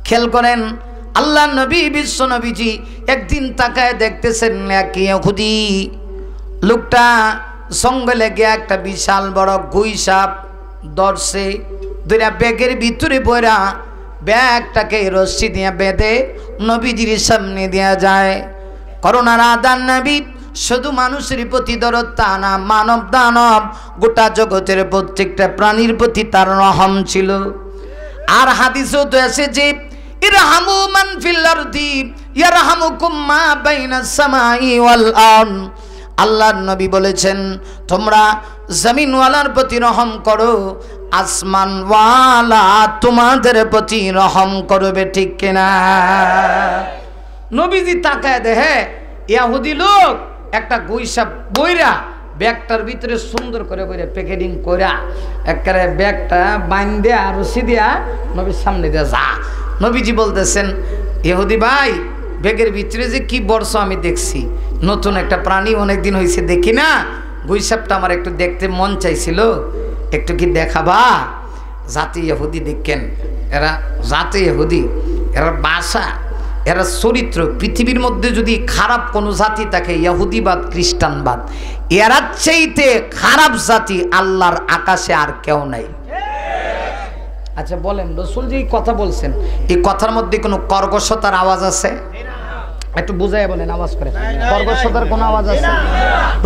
খেয়াল করেন, আল্লাহ নবী বিশ্ব নবীজি একদিন তাকায় দেখতেছেন এক ইহুদি লোকটা জঙ্গলে গিয়ে একটা বিশাল বড় গুই সাপ ধরছে, দুইটা ব্যাগের ভিতরে বইরা ব্যাগটাকে রশ্মি দিয়ে বেঁধে নবীজির সামনে দেয়া যায়। করোনার আদান নবী শুধু মানুষের প্রতি দরদ তা না, মানব দানব গোটা জগতের প্রত্যেকটা প্রাণীর প্রতি তার রহম ছিল। আর হাদিসও তো আছে যে ইরহামু মান ফিল আরদি ইয়ারহামুকুম মা বাইনাস সামাই ওয়াল আরদ। আল্লাহর নবী বলেছেন, তোমরা জমিনওয়ালার প্রতি রহম করো, আসমানওয়ালা তোমাদের প্রতি রহম করবে। ঠিক কিনা? নবীজি তাকায় দেখে ইহুদি লোক একটা গুইসাপ বইরা ব্যাগটার ভিতরে সুন্দর করে বইরা প্যাকেটিং কইরা একবারে ব্যাগটা বাইন্ধে আর রশি দিয়া নবীর সামনে দিয়ে যা। নবীজি বলতেছেন, ইহুদি ভাই, ব্যাগের ভিতরে যে কি বর্ষ আমি দেখছি, নতুন একটা প্রাণী, অনেকদিন হয়েছে দেখি না, গুইসাপটা আমার একটু দেখতে মন চাইছিল, একটু কি দেখাবা? জাতি ইহুদি দেখেন, এরা জাতি ইহুদি, এরা ভাষা, এরা চরিত্র, পৃথিবীর মধ্যে যদি খারাপ কোনো জাতি থাকে ইহুদিবাদ খ্রিস্টানবাদ, এরা চাইতে খারাপ জাতি আল্লাহর আকাশে আর কেউ নাই। আচ্ছা বলেন, রসুল যে কথা বলছেন এই কথার মধ্যে কোনো কর্কশতার আওয়াজ আছে? একটু বুঝাই বলেন, আওয়াজ করে। কর্কশতার কোনো আওয়াজ আছে?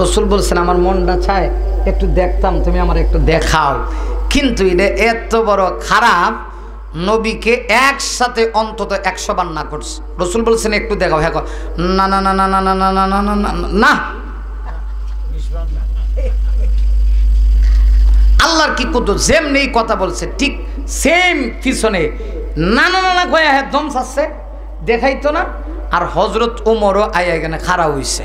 রসুল বলছেন, আমার মনটা চায় একটু দেখতাম, তুমি আমার একটু দেখাও। কিন্তু এটা এত বড় খারাপ, নবীকে একসাথে অন্তত 100 বার না করছে। রসুল বলছেন একটু দেখাও, হ্যাঁ না না না না না না না না না না না না। আল্লাহর কি কুদরত, যেমনি কথা বলছে ঠিক সেম পিছনে না না না না কয়ে হ্যাঁ দম চাচ্ছে, দেখাইতো না। আর হজরত উমরও আয়া এখানে খাড়া হইছে,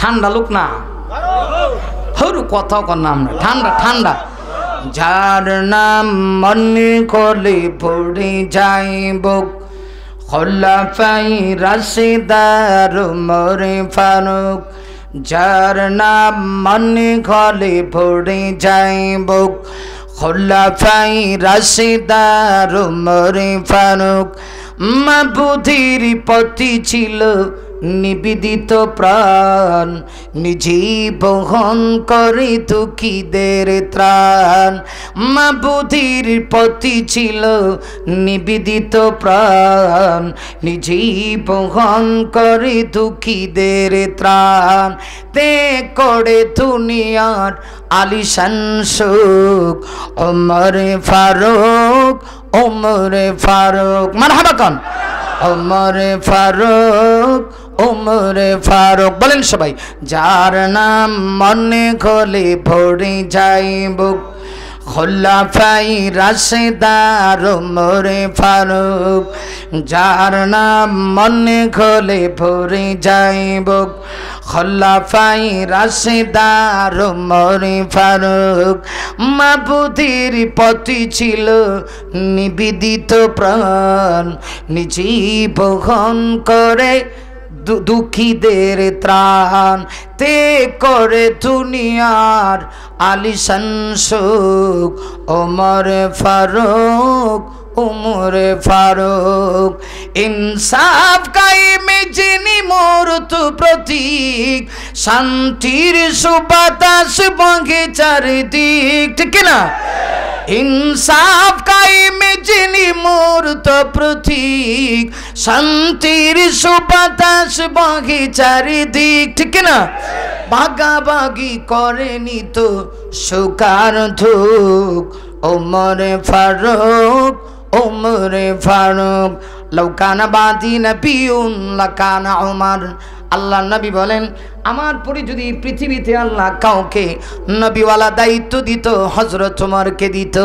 ঠান্ডা লোক না, হরু কথাও কর নাম না, ঠান্ডা ঠান্ডা। যার নাম মনে করলে পড়ে যাইব খোলাফাই রাশিদার উমরে ফারুক। যার নাম মনে করলে পড়ে যাইব খোলাফাই রাশিদার উমরে ফারুক। মাবুদের পতি ছিল নিবেদিত প্রাণ, নিজেই বহন করে দুঃখীদের ত্রাণ। মাবুদের পতি ছিল নিবেদিত প্রাণ, নিজেই বহন করে দুঃখীদের ত্রাণ। তে করে দুনিয়ার আলিশান সুখ ওমরে ফারুক, ওমরে ফারুক। মারহাবা কোন? ওমরে ফারুক, ওমরে ফারুক। বলেন সবাই, যার নাম মনে করলে ভরে যাইব খোলাফাই রাশিদার উমরে ফারুক। যার নাম মনে করলে ভরে যাইব খোলাফাই রাশিদার উমরে ফারুক। মাবুদের পতি ছিল নিবেদিত প্রাণ, নিজেই বহন করে দুঃখীদের ত্রাণ, তে করে দুনিয়ার আলিশান সুখ, ওমর ফারুক, উমর ফারুক। ইনসাফ কায়েমে যিনি মূর্ত প্রতীক, শান্তির সুবাতাস বহে চারিদিক, ঠিক না? ইনসাফ কায়েমে যিনি মূর্ত প্রতীক, শান্তির সুবাতাস বহে চারিদিক, ঠিক না? ভাগাভাগি করেনি তো সুকার ধুক, ওমর ফারুক, ওমর ফারুক। লাউকানা বাদি নবিয়ুন লাকানা উমর। আল্লাহ নবী বলেন, আমার পরে যদি পৃথিবীতে আল্লাহ কাউকে নবীওয়ালা দায়িত্ব দিত, হযরত ওমরকে দিত।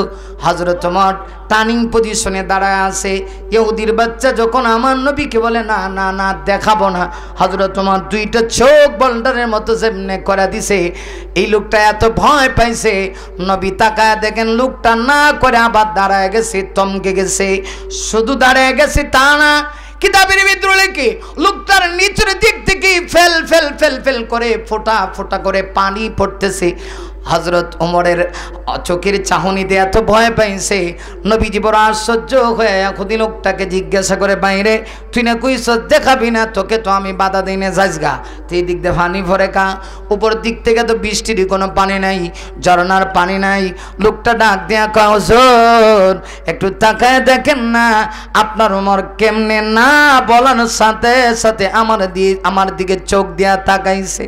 হযরত ওমর টার্নিং পজিশনে দাঁড়ায় আছে। ইহুদির বাচ্চা যখন আমার নবীকে বলে না না না দেখাবো না, হযরত ওমর দুইটা চোখ বোল্ডারের মতো যেমনে করে দিছে। এই লোকটা এত ভয় পাইছে, নবী তাকায় দেখেন লোকটা না করে আবার দাঁড়ায় গেছে, থমকে গেছে। শুধু দাঁড়ায় গেছে তা না, কিতাবের ভিতরে লেখে লোকটার নিচের দিক থেকে ফেল ফেল ফেল ফেল করে ফোঁটা ফোঁটা করে পানি পড়তেছে। হযরত ওমরের চোখের চাহনিতে এত ভয় পাইছে, নবীজি বড় আশ্চর্য হয়ে এখন লোকটাকে জিজ্ঞাসা করে, বাইরে তুই না কইস দেখাবি না, তোকে তো আমি বাধা দিই না, যাইস গা। তো এই দিক দিয়ে পানি ভরে কা, উপর দিক থেকে তো বৃষ্টির কোনো পানি নাই, ঝরনার পানি নাই। লোকটা ডাক দিয়া কয়, হুজুর একটু তাকায় দেখেন না আপনার ওমর কেমনে না বলানোর সাথে সাথে আমার দিকে চোখ দিয়া তাকাইছে।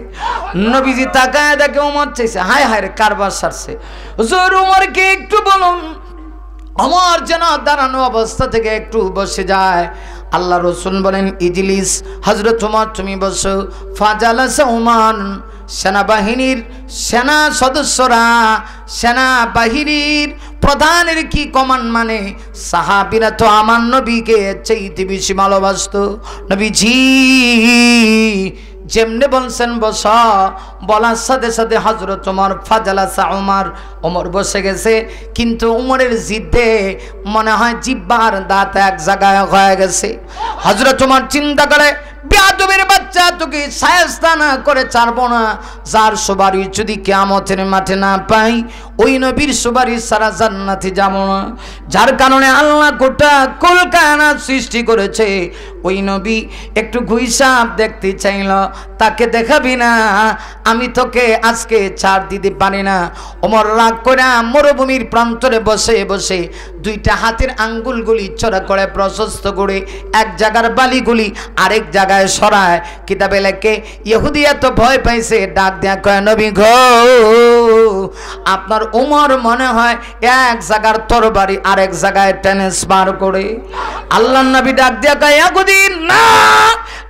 নবীজি তাকায় দেখে ওমর চাইছে, হায় হায় কারবার সারছে। হুজুর ওমরকে একটু বলুন, ওমর যেন দাঁড়ানো অবস্থা থেকে একটু বসে যায়। আল্লাহ রাসূল বলেন, ইজলিস, হযরত ওমর তুমি বসো। ফাজালাসা ওমর। সেনাবাহিনীর সেনা সদস্যরা, সেনাবাহিনীর প্রধানের কি কমান্ড মানে, সাহাবীরা তো আমার নবীকে চাইতে বেশি ভালোবাসতো। নবীজি যেমনে বলছেন বস, বলার সাথে সাথে হযরত ওমর ফাজালাসা ওমর, ওমর বসে গেছে। কিন্তু ওমরের জিদ্দে মনে হয় জিহ্বার দাঁত এক জায়গায় হয়ে গেছে। হযরত ওমর চিন্তা করে, বেয়াদবের বাচ্চা, তোকে শায়েস্তা না করে ছাড়বো না। যার সুপারিশ যদি কিয়ামতের মাঠে না পাই, ওই নবীর সুপারিশ ছাড়া জান্নাতে যাব না। যার কারণে আল্লাহ গোটা কুলকায়নাত সৃষ্টি করেছে। ওই নবী একটু ঘুইসাপ দেখতে চাইল, তাকে দেখাবি না, আমি তোকে আজকে ছাড় দিতে পারি না। ওমর রাগ করে মরুভূমির প্রান্তরে বসে বসে দুইটা হাতের আঙ্গুলগুলি চড়া করে প্রশস্ত করে এক জায়গার বালিগুলি আরেক জায়গায় সরায়। কিতাবে লেখে ইহুদি এত ভয় পাইছে, ডাক দেয়া কয়, নবী গো, আপনার ওমর মনে হয় এক জায়গার তরবারি আরেক জায়গায় ট্রান্সফার করে। আল্লাহর নবী ডাক দেয়া কয়, ইহুদি না,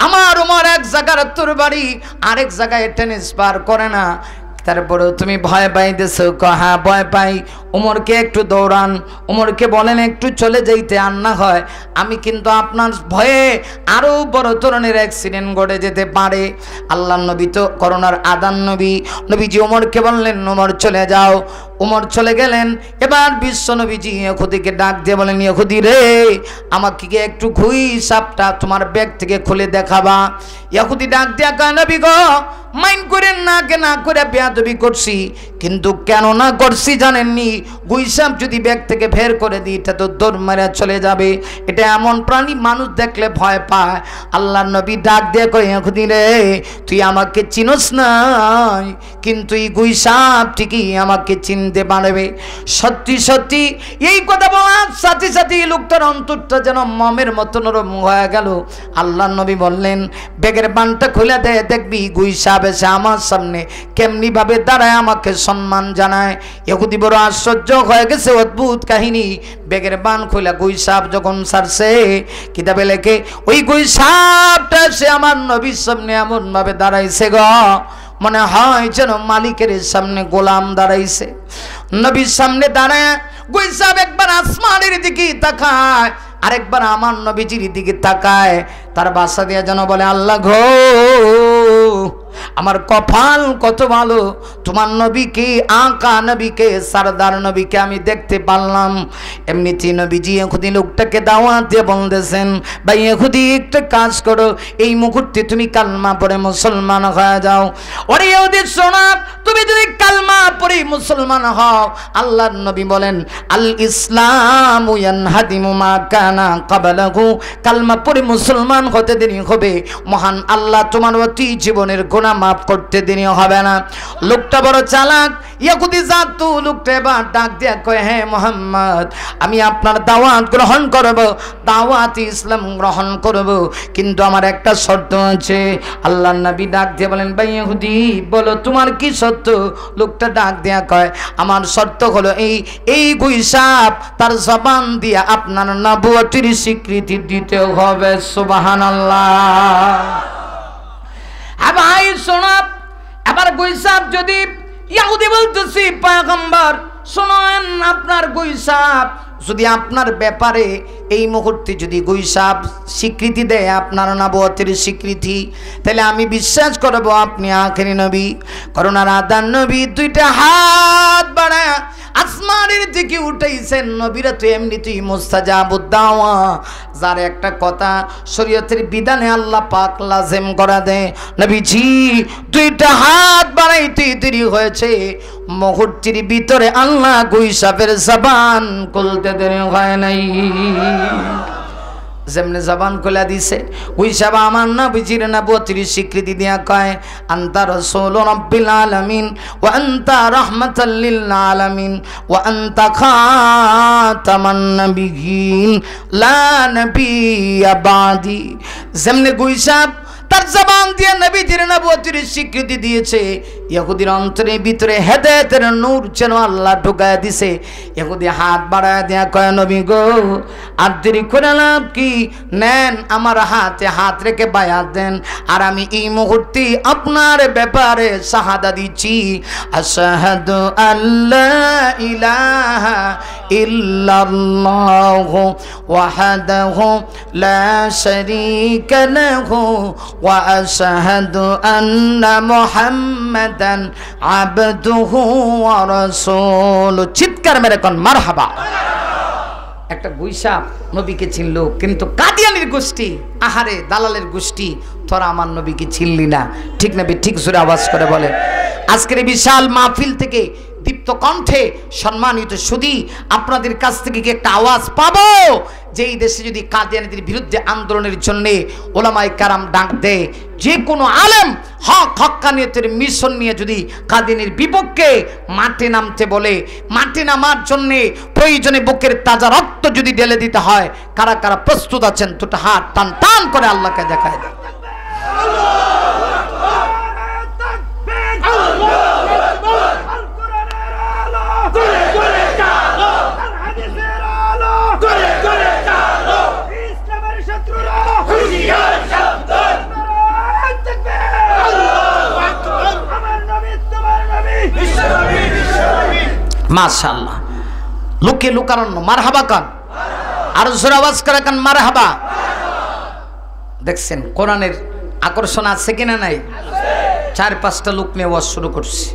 আমার ওমর এক জায়গার তরবারি আরেক জায়গায় ট্রান্সফার করে না। তারপরেও তুমি ভয় পাইতেছো? হ্যাঁ ভয় পাই। ওমরকে একটু দৌড়ান, ওমরকে বলেন একটু চলে যাইতে, আর না হয় আমি কিন্তু আপনার ভয়ে আরও বড় ধরনের অ্যাক্সিডেন্ট ঘটে যেতে পারে। আল্লাহর নবী তো করোনার আদান নবী, নবীজি ওমরকে বললেন ওমর চলে যাও। ওমর চলে গেলেন। এবার বিশ্ব নবীজি ইহুদিকে ডাক দিয়ে বলেন, ইহুদি রে, আমাকে কি একটু ঘুই সাপটা তোমার ব্যাগ থেকে খুলে দেখাবা? ইহুদি ডাক দিয়া কয়, নবী গো, মাইন্ড করেন না, না করে বেয়াদবি করছি, কিন্তু কেন না করছি জানেননি? গুইসাপ যদি ব্যাগ থেকে বের করে দিই, এটা তো দৌড় মারা চলে যাবে। এটা এমন প্রাণী মানুষ দেখলে ভয় পায়। আল্লাহর নবী ডাক দিয়ে কয়, ইহুদি রে, তুই আমাকে চিনোস না, কিন্তু এই গুইসাপ ঠিকই আমাকে চিনতে পারবে। সত্যি সত্যি এই কথা বলার সাথে সাথে লোকটার অন্তরটা যেন মমের মতো নরম হয়ে গেল। আল্লাহর নবী বললেন, ব্যাগের বানটা খুলে দে, দেখবি গুইসাপ এসে আমার সামনে কেমনি ভাবে দাঁড়ায় আমাকে সম্মান জানায়। ইহুদি বড় আশ্চর্য হয়ে গেছে, অদ্ভুত কাহিনী। ব্যাগের বান খুলে গুইসাপ যখন ছাড়ছে, কিতাবে লেখে ওই গুইসাপটা সে আমার নবীর সামনে এমন ভাবে দাঁড়াইছে গো, মনে হয় যেন মালিকের সামনে গোলাম দাঁড়াইছে। নবীর সামনে দাঁড়ায় গুইসাপ একবার আসমানের দিকে তাকায়, আরেকবার আমার নবীজির দিকে তাকায়। তার বাসা দিয়ে যেন বলে, আল্লাহ গো, আমার কপাল কত ভালো, তোমার নবীকে, আকা নবীকে, সরদার নবীকে আমি দেখতে পারলাম। এমনিতেই নবীজি ইহুদি লোকটাকে দাওয়াত দিয়ে বলতেছেন, ভাই ইহুদি একটা কাজ করো, এই মুহূর্তে তুমি কালমা পড়ে মুসলমান হয়ে যাও। ওরে ইহুদি শোনা, তুমি যদি কালমা পড়ে মুসলমান হও, আল্লাহর নবী বলেন আল ইসলামু ইয়ানহাদিমু মা কানা ক্বাবলাহু, কালমা পড়ে মুসলমান হতে দেরি হবে, মহান আল্লাহ তোমার অতি জীবনের গুনাহ মাফ করতে দেরি হবে না। লোকটা বড় চালাক, ইহুদি জাতু লোকটা এবার ডাক দিয়া কয়, হ্যাঁ মুহাম্মদ, আমি আপনার দাওয়াত গ্রহণ করব, দাওয়াত ইসলাম গ্রহণ করব, কিন্তু আমার একটা শর্ত আছে। আল্লাহর নবী ডাক দিয়ে বলেন, ভাই ইহুদি বলো তোমার কি শর্ত? লোকটা ডাক দিয়া কয়, আমার শর্ত হলো এই গুইসাপ তার জবান দিয়ে আপনার নবুয়তির স্বীকৃতি দিতে হবে। সুবহানাল্লাহ। ভাই শোনা, এবার গুইসাপ যদি ইহুদি বলতেছি, পয়গম্বর শুনুন, আপনার গুইসাপ যদি আপনার ব্যাপারে এই মুহূর্তে যদি গুইসাপ স্বীকৃতি দেয়, আপনার নবুয়তের স্বীকৃতি, তাহলে আমি বিশ্বাস করব আপনি আখেরি নবী। করুণার আদান নবী দুইটা হাত বাড়ায় আসমানের দিকে উঠাইছেন। নবীরা তো এমনিতেই মুস্তাজাবুদ দাওয়া, যার একটা কথা শরীয়তের বিধানে আল্লাহ পাক লাজেম করা দেয়। নবীজি দুইটা হাত বাড়াইতে দেরি হয়েছে, মুহূর্তের ভিতরে আল্লাহ গুইসাপের জবান খুলতে দেরি হয় নাই। যেমনে জবান খোলা দিছে, ওই সব আমার নবীজির নবুয়তির স্বীকৃতি দিয়া কয়, আনতা রাসূল রাব্বিল আলামিন ওয়া আনতা রাহমাতাল লিল আলামিন ওয়া আনতা খাতামান নাবিয়িন লা নাবিয়্যা বাদি। যেমনে গুইসাপ তার জবান দিয়ে নবীজির নবুয়তির স্বীকৃতি দিয়েছে, ইহুদির অন্তরের ভিতরে হেদায়েতের নূর যেন আল্লাহ ঢুকায় দিছে। ইহুদি হাত বাড়ায় দিয়া কয়, নবী গো আর দেরি করে লাভ কি, নেন আমার হাতে হাত রেখে বায়াত দেন, আর আমি এই মুহূর্তে আপনার ব্যাপারে শাহাদা দিচ্ছি, আশহাদু আল্লা ইলাহা ইল্লাল্লাহু ওয়াহদাহু লা শারীকা লাহু ওয়া আশহাদু আন্না মুহাম্মাদান আবদুহু ওয়া রাসূলুহু। চিৎকার মেরে কোন মারহাবা। একটা গুইসাপ নবীকে চিনলো, কিন্তু কাদিয়ানির গোষ্ঠী, আহারে দালালের গোষ্ঠী, তোরা আমার নবীকে চিনলি না। ঠিক না? ঠিক জোরে আওয়াজ করে বলে। আজকের এই বিশাল মাহফিল থেকে দীপ্ত কণ্ঠে সম্মানিত সুধী, আপনাদের কাছ থেকে কি একটা আওয়াজ পাবো যে এই দেশে যদি কাদিয়ানীদের বিরুদ্ধে আন্দোলনের জন্য ওলামায়ে কেরাম ডাক দেয়, যে কোনো আলেম হক হক্কানিয়তের মিশন নিয়ে যদি কাদিয়ানীর বিপক্ষে মাঠে নামতে বলে, মাঠে নামার জন্য প্রয়োজনে বুকের তাজা রক্ত যদি ঢেলে দিতে হয়, কারা কারা প্রস্তুত আছেন? দুটো হাত টান টান করে আল্লাহকে দেখায় দেয়। মাশাআল্লাহ। লুকে লুকারণ্য মারহাবা কান, আর জোরে আওয়াজ করে কান মারহাবা। দেখছেন কোরআনের আকর্ষণ আছে কিনা নাই? চার পাঁচটা লোক নিয়ে ওয়াজ শুরু করছি,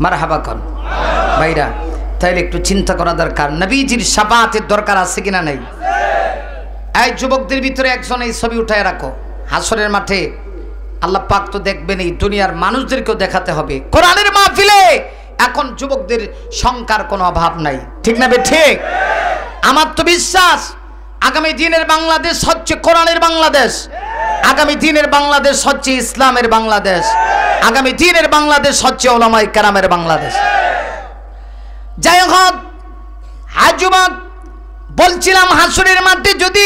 মারহাবা কান ভাইরা। তাইলে একটু চিন্তা করা দরকার, নবীজির শাফাআতের দরকার আছে কিনা নাই? এই যুবকদের ভিতরে একজন এই ছবি উঠায় রাখো, হাসরের মাঠে আল্লাহ পাক তো দেখবেন, এই দুনিয়ার মানুষদেরকেও দেখাতে হবে। কোরআনের মাহফিলে এখন যুবকদের সংখ্যার কোনো অভাব নাই, ঠিক না? ঠিক। আমার তো বিশ্বাস আগামী দিনের বাংলাদেশ হচ্ছে কোরআনের বাংলাদেশ, আগামী দিনের বাংলাদেশ হচ্ছে ইসলামের বাংলাদেশ, আগামী দিনের বাংলাদেশ হচ্ছে ওলামায়ে কেরামের বাংলাদেশ। যাই হোক, যুবক বলছিলাম, হাসরের মাঠে যদি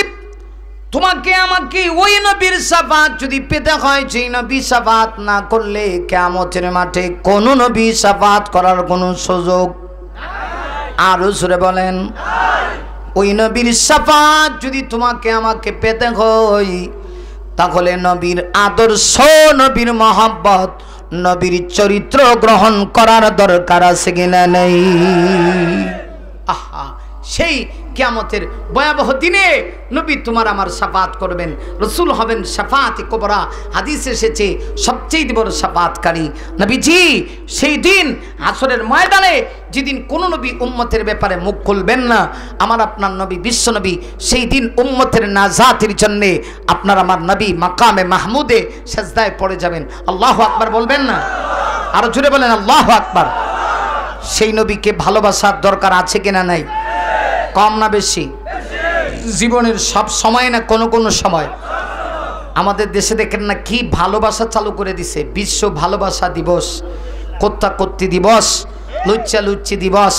তোমাকে আমাকে ওই নবীর শাফাত যদি পেতে হয়, যেই নবী শাফাত না করলে কিয়ামতের মাঠে কোন নবী শাফাত করার কোনো সুযোগ আরো জোরে বলেন, ওই নবীর শাফাত যদি তোমাকে আমাকে পেতে হয়, তাহলে নবীর আদর্শ, নবীর মহব্বত, নবীর চরিত্র গ্রহণ করার দরকার আছে কিনা নেই? আহা, সেই কিয়ামতের ভয়াবহ দিনে নবী তোমার আমার শাফাত করবেন, রসুল হবেন শাফাত কুবরা। হাদিস এসেছে সবচেয়ে বড় শাফাতকারী নবীজি। সেই দিন হাসরের ময়দানে যেদিন কোনো নবী উম্মতের ব্যাপারে মুখ খুলবেন না, আমার আপনার নবী বিশ্ব নবী সেই দিন উম্মতের নাজাতের জন্যে আপনার আমার নবী মাকামে মাহমুদে সেজদায় পড়ে যাবেন। আল্লাহু আকবার বলবেন না? আরো জোরে বলেন আল্লাহু আকবার। সেই নবীকে ভালোবাসার দরকার আছে কিনা নাই? কম না বেশি? জীবনের সব সময় না কোনো কোনো সময়? আমাদের দেশে দেখেন না কি ভালোবাসা চালু করে দিছে, বিশ্ব ভালোবাসা দিবস, কত্তা কত্তি দিবস, লুচ্চা লুচ্চি দিবস,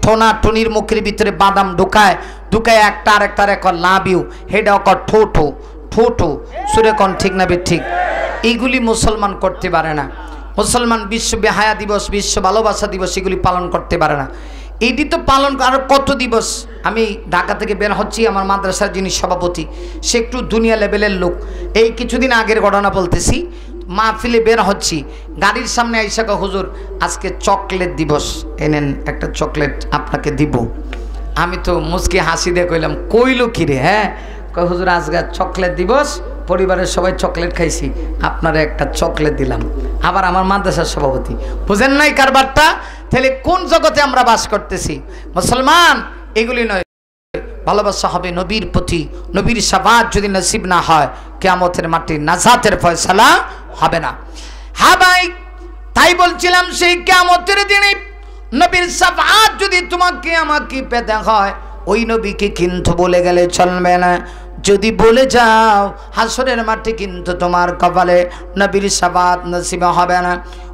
টোনা টনির মুখের ভিতরে বাদাম ঢুকায় ঢুকায় একটা আরেকটার এক লাভ ইউ হেডা অকর ঠোঁটো ঠোঁটো সুরে কন ঠিক না বে ঠিক? এইগুলি মুসলমান করতে পারে না। মুসলমান বিশ্ব বেহায়া দিবস, বিশ্ব ভালোবাসা দিবস এগুলি পালন করতে পারে না। এইটি তো পালন আর কত দিবস। আমি ঢাকা থেকে বের হচ্ছি, আমার মাদ্রাসার যিনি সভাপতি সে একটু দুনিয়া লেভেলের লোক। এই কিছুদিন আগের ঘটনা বলতেছি, মাহফিলে বের হচ্ছি, গাড়ির সামনে আইসা কয় হুজুর আজকে চকলেট দিবস, এনেন একটা চকলেট আপনাকে দিব। আমি তো মুচকি হাসি দিয়ে কইলাম কইলো কি রে? হ্যাঁ কয় হুজুর আজকে চকলেট দিবস, পরিবারের সবাই চকলেট খাইছি, আপনারা একটা চকলেট দিলাম। আবার আমার মাদ্রাসার সভাপতি, বুঝেন নাই কারবারটা? তাহলে কোন জগতে আমরা বাস করতেছি? মুসলমান এগুলি নয়। ভালোবাসা হবে নবীর প্রতি। নবীর শাফাত যদি নসিব না হয় কিয়ামতের মাঠে নাজাতের ফয়সালা হবে না। হ্যাঁ ভাই, তাই বলছিলাম সেই কিয়ামতের দিনে নবীর শাফাত যদি তোমাকে আমাকে পেতে হয়, ওই নবীকে কিন্তু বলে গেলে চলবে না। যদি বলে যাও হাসরের মাঠে কিন্তু তোমার কপালে নবীর শাফাত নসিব হবে না।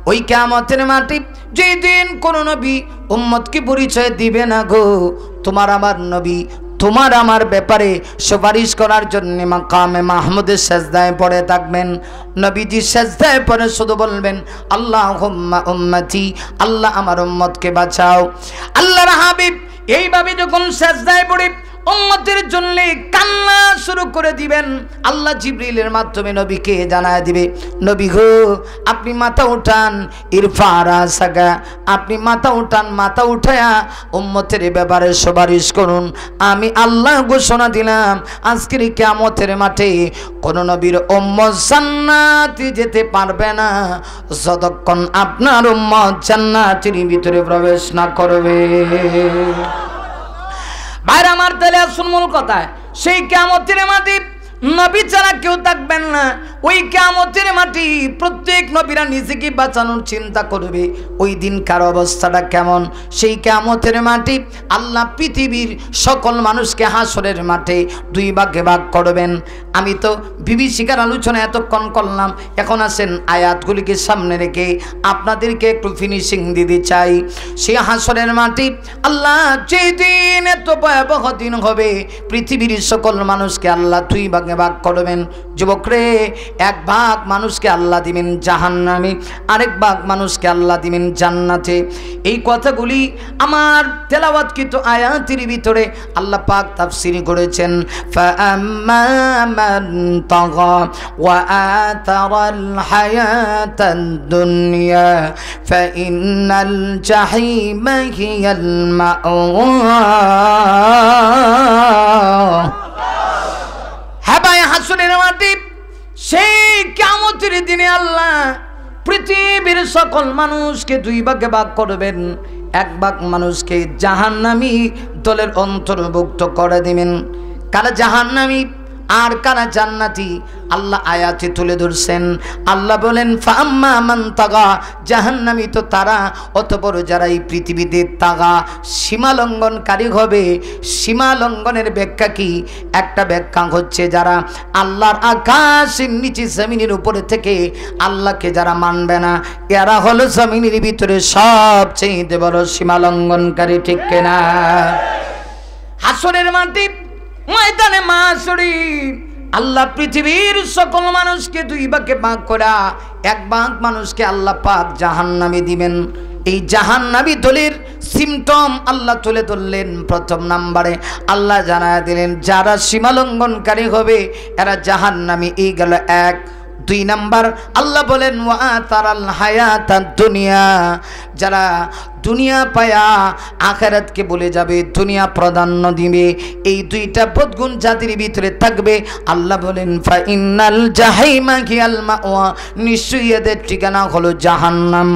ওই কিয়ামতের মাঠে যেই দিন কোন নবী উম্মতকে পরিচয় দিবে না গো, তোমার আমার নবী তোমার আমার ব্যাপারে সুপারিশ করার জন্য মাকামে মাহমুদের সেজদায় পড়ে থাকবেন। নবীজি সেজদায় পড়ে শুধু বলবেন আল্লাহুম্মা উম্মতি, আল্লাহ আমার উম্মতকে বাঁচাও। আল্লাহর হাবিব এইভাবে যখন সেজদায় পড়ে উম্মতের জন্য কান্না শুরু করে দিবেন, আল্লাহ জিবরিলের মাধ্যমে নবীকে জানায় দিবে, নবী গো আপনি মাথা উঠান, ইরফা রাসাকা, আপনি মাথা উঠান, মাথা উঠায়া উম্মতের ব্যাপারে সুপারিশ করুন। আমি আল্লাহ ঘোষণা দিলাম আজকের কিয়ামতের মাঠে কোন নবীর উম্মত জান্নাতে যেতে পারবে না যতক্ষণ আপনার উম্মত জান্নাতের ভিতরে প্রবেশ না করবে। ভাইরা আমার, তাহলে আসুন মূল কথায়, সেই কিয়ামতের মাঠে নবী ছাড়া কেউ থাকবেন না। ওই কিয়ামতের মাটি প্রত্যেক নবীরা নিজেকে বাঁচানোর চিন্তা করবে। ওই দিনকার অবস্থাটা কেমন? সেই কিয়ামতের মাটি আল্লাহ পৃথিবীর সকল মানুষকে হাসরের মাঠে দুই ভাগে ভাগ করবেন। আমি তো বিভীষিকার আলোচনা এতক্ষণ করলাম, এখন আসেন আয়াতগুলিকে সামনে রেখে আপনাদেরকে একটু ফিনিশিং দিতে চাই। সেই হাসরের মাটি আল্লাহ যেই দিন এত ভয়াবহ দিন হবে, পৃথিবীর সকল মানুষকে আল্লাহ দুই ভাগে ভাগ করবেন। যুবকরে, এক ভাগ মানুষকে আল্লাহ দিবেন জাহান্নামে, আরেক ভাগ মানুষকে আল্লাহ দিবেন জান্নাতে। এই কথাগুলি আমার তেলাওয়াতকৃত আয়াতের ভিতরে আল্লাহ পাক তাফসীর করেছেন। ফাআম্মা মান তাগা ওয়া আতারাল হায়াতাদ দুনিয়া ফাইন্নাল জাহিমা হিয়াল মাওয়া। হ্যাঁ ভাই, হাসরের মাটি সেই কিয়ামতের দিনে আল্লাহ পৃথিবীর সকল মানুষকে দুই ভাগে ভাগ করবেন। এক ভাগ মানুষকে জাহান্নামী দলের অন্তর্ভুক্ত করে দিবেন। কারা জাহান্নামী আর কারা জান্নাতি আল্লাহ আয়াতে তুলে ধরছেন। আল্লাহ বলেন ফাআম্মা মান তাগা, জাহান্নামী তো তারা, অতঃপর যারা এই পৃথিবীতে তাগা সীমালঙ্ঘনকারী হবে। সীমালঙ্ঘনের ব্যাখ্যা কি? একটা ব্যাখ্যা হচ্ছে যারা আল্লাহর আকাশের নিচে জমিনের উপরে থেকে আল্লাহকে যারা মানবে না, এরা হলো জমিনের ভিতরে সবচেয়ে বড় সীমালঙ্ঘনকারী। ঠিক কিনা? হাসরের মাটি ময়দানে মাসরি আল্লাহ পৃথিবীর সকল মানুষকে দুই ভাগে ভাগ করা, এক ভাগ মানুষকে আল্লাহ পাক জাহান্নামে দিবেন। এই জাহান্নামী দলের সিমটম আল্লাহ তুলে ধরলেন। প্রথম নাম্বারে আল্লাহ জানায় দিলেন যারা সীমালঙ্ঘনকারী হবে এরা জাহান্নামী। এই গেল এক। দুই নাম্বার আল্লাহ বলেন ওয়া তারাল হায়াতাদ দুনিয়া, যারা দুনিয়া পায়া আখিরাতকে বলে যাবে, দুনিয়া প্রাধান্য দিবে, এই দুইটা বদগুণ জাতির ভিতরে থাকবে। আল্লাহ বলেন ফা ইন্নাল জাহিমা হিয়াল মাওয়া, নিশ্চয়ই এদের ঠিকানা হলো জাহান্নাম।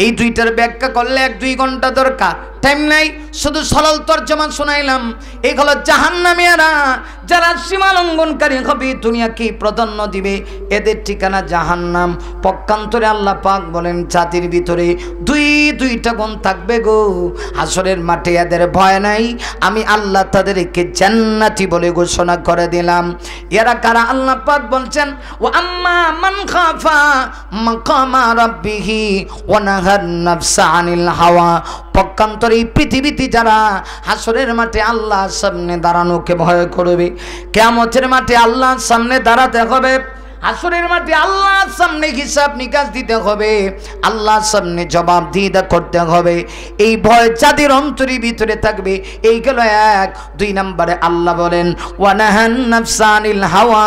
এই দুইটার ব্যাখ্যা করলে 1-2 ঘন্টা দরকার, টাইম নাই, শুধু সরল তর্জমা শোনাইলাম। এই হলো জাহান্নামীরা, যারা সীমা লঙ্ঘনকারী হবে, দুনিয়াকে প্রাধান্য দিবে, এদের ঠিকানা জাহান্নাম। পক্ষান্তরে আল্লাহ পাক বলেন জাতির ভিতরে দুইটা গুণ থাকবে গো, হাসরের মাঠে এদের ভয় নাই, আমি আল্লাহ তাদেরকে জান্নাতি বলে ঘোষণা করে দিলাম। এরা কারা? আল্লাহ পাক বলছেন ও আম্মা মান খাফা মাকামা রাব্বিহি ওয়া নাহান নাফসা আনিল হাওয়া। পক্ষান্তরে এই পৃথিবীতে যারা হাসরের মাঠে আল্লাহর সামনে দাঁড়ানোকে ভয় করবে, কিয়ামতের মাঠে আল্লাহর সামনে দাঁড়াতে হবে, হাসরের মাঠে আল্লাহর সামনে হিসাব নিকাশ দিতে হবে, আল্লাহর সামনে জবাবদিহিতা করতে হবে, এই ভয় যাদের অন্তরের ভিতরে থাকবে, এই গেল 1। 2 নম্বরে আল্লাহ বলেন ওয়ানাহান নাফসা আনিল হাওয়া,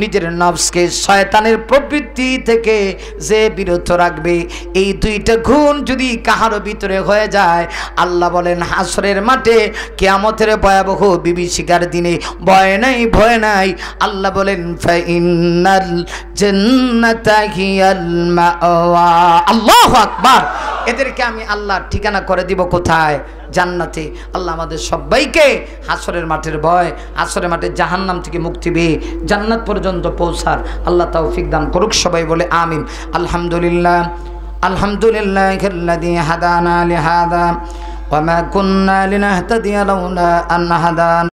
নিজের নফসকে শয়তানের প্রবৃত্তি থেকে যে বিরত রাখবে। এই দুইটা গুণ যদি কাহারও ভিতরে হয়ে যায়, আল্লাহ বলেন হাসরের মাঠে কিয়ামতের ভয়াবহ বিভীষিকার দিনে ভয় নাই, ভয় নাই। আল্লাহ বলেন ফাইন্নাল জান্নাতা হিয়াল মাওয়া। আল্লাহু আকবার। এদেরকে আমি আল্লাহর ঠিকানা করে দিব কোথায়? জান্নাতে। আল্লাহ আমাদের সবাইকে হাসরের মাঠের ভয়, হাসরের মাঠে জাহান্নাম থেকে মুক্তি পেয়ে জান্নাত পর্যন্ত পৌঁছার আল্লাহ তৌফিক দান করুক। সবাই বলে আমিন। আলহামদুলিল্লাহ, আলহামদুলিল্লাহিল্লাযী হাদানা লিহাযা ওয়া মা কুন্না লিনাহতাদিয়া লাউলা আন হাদানা।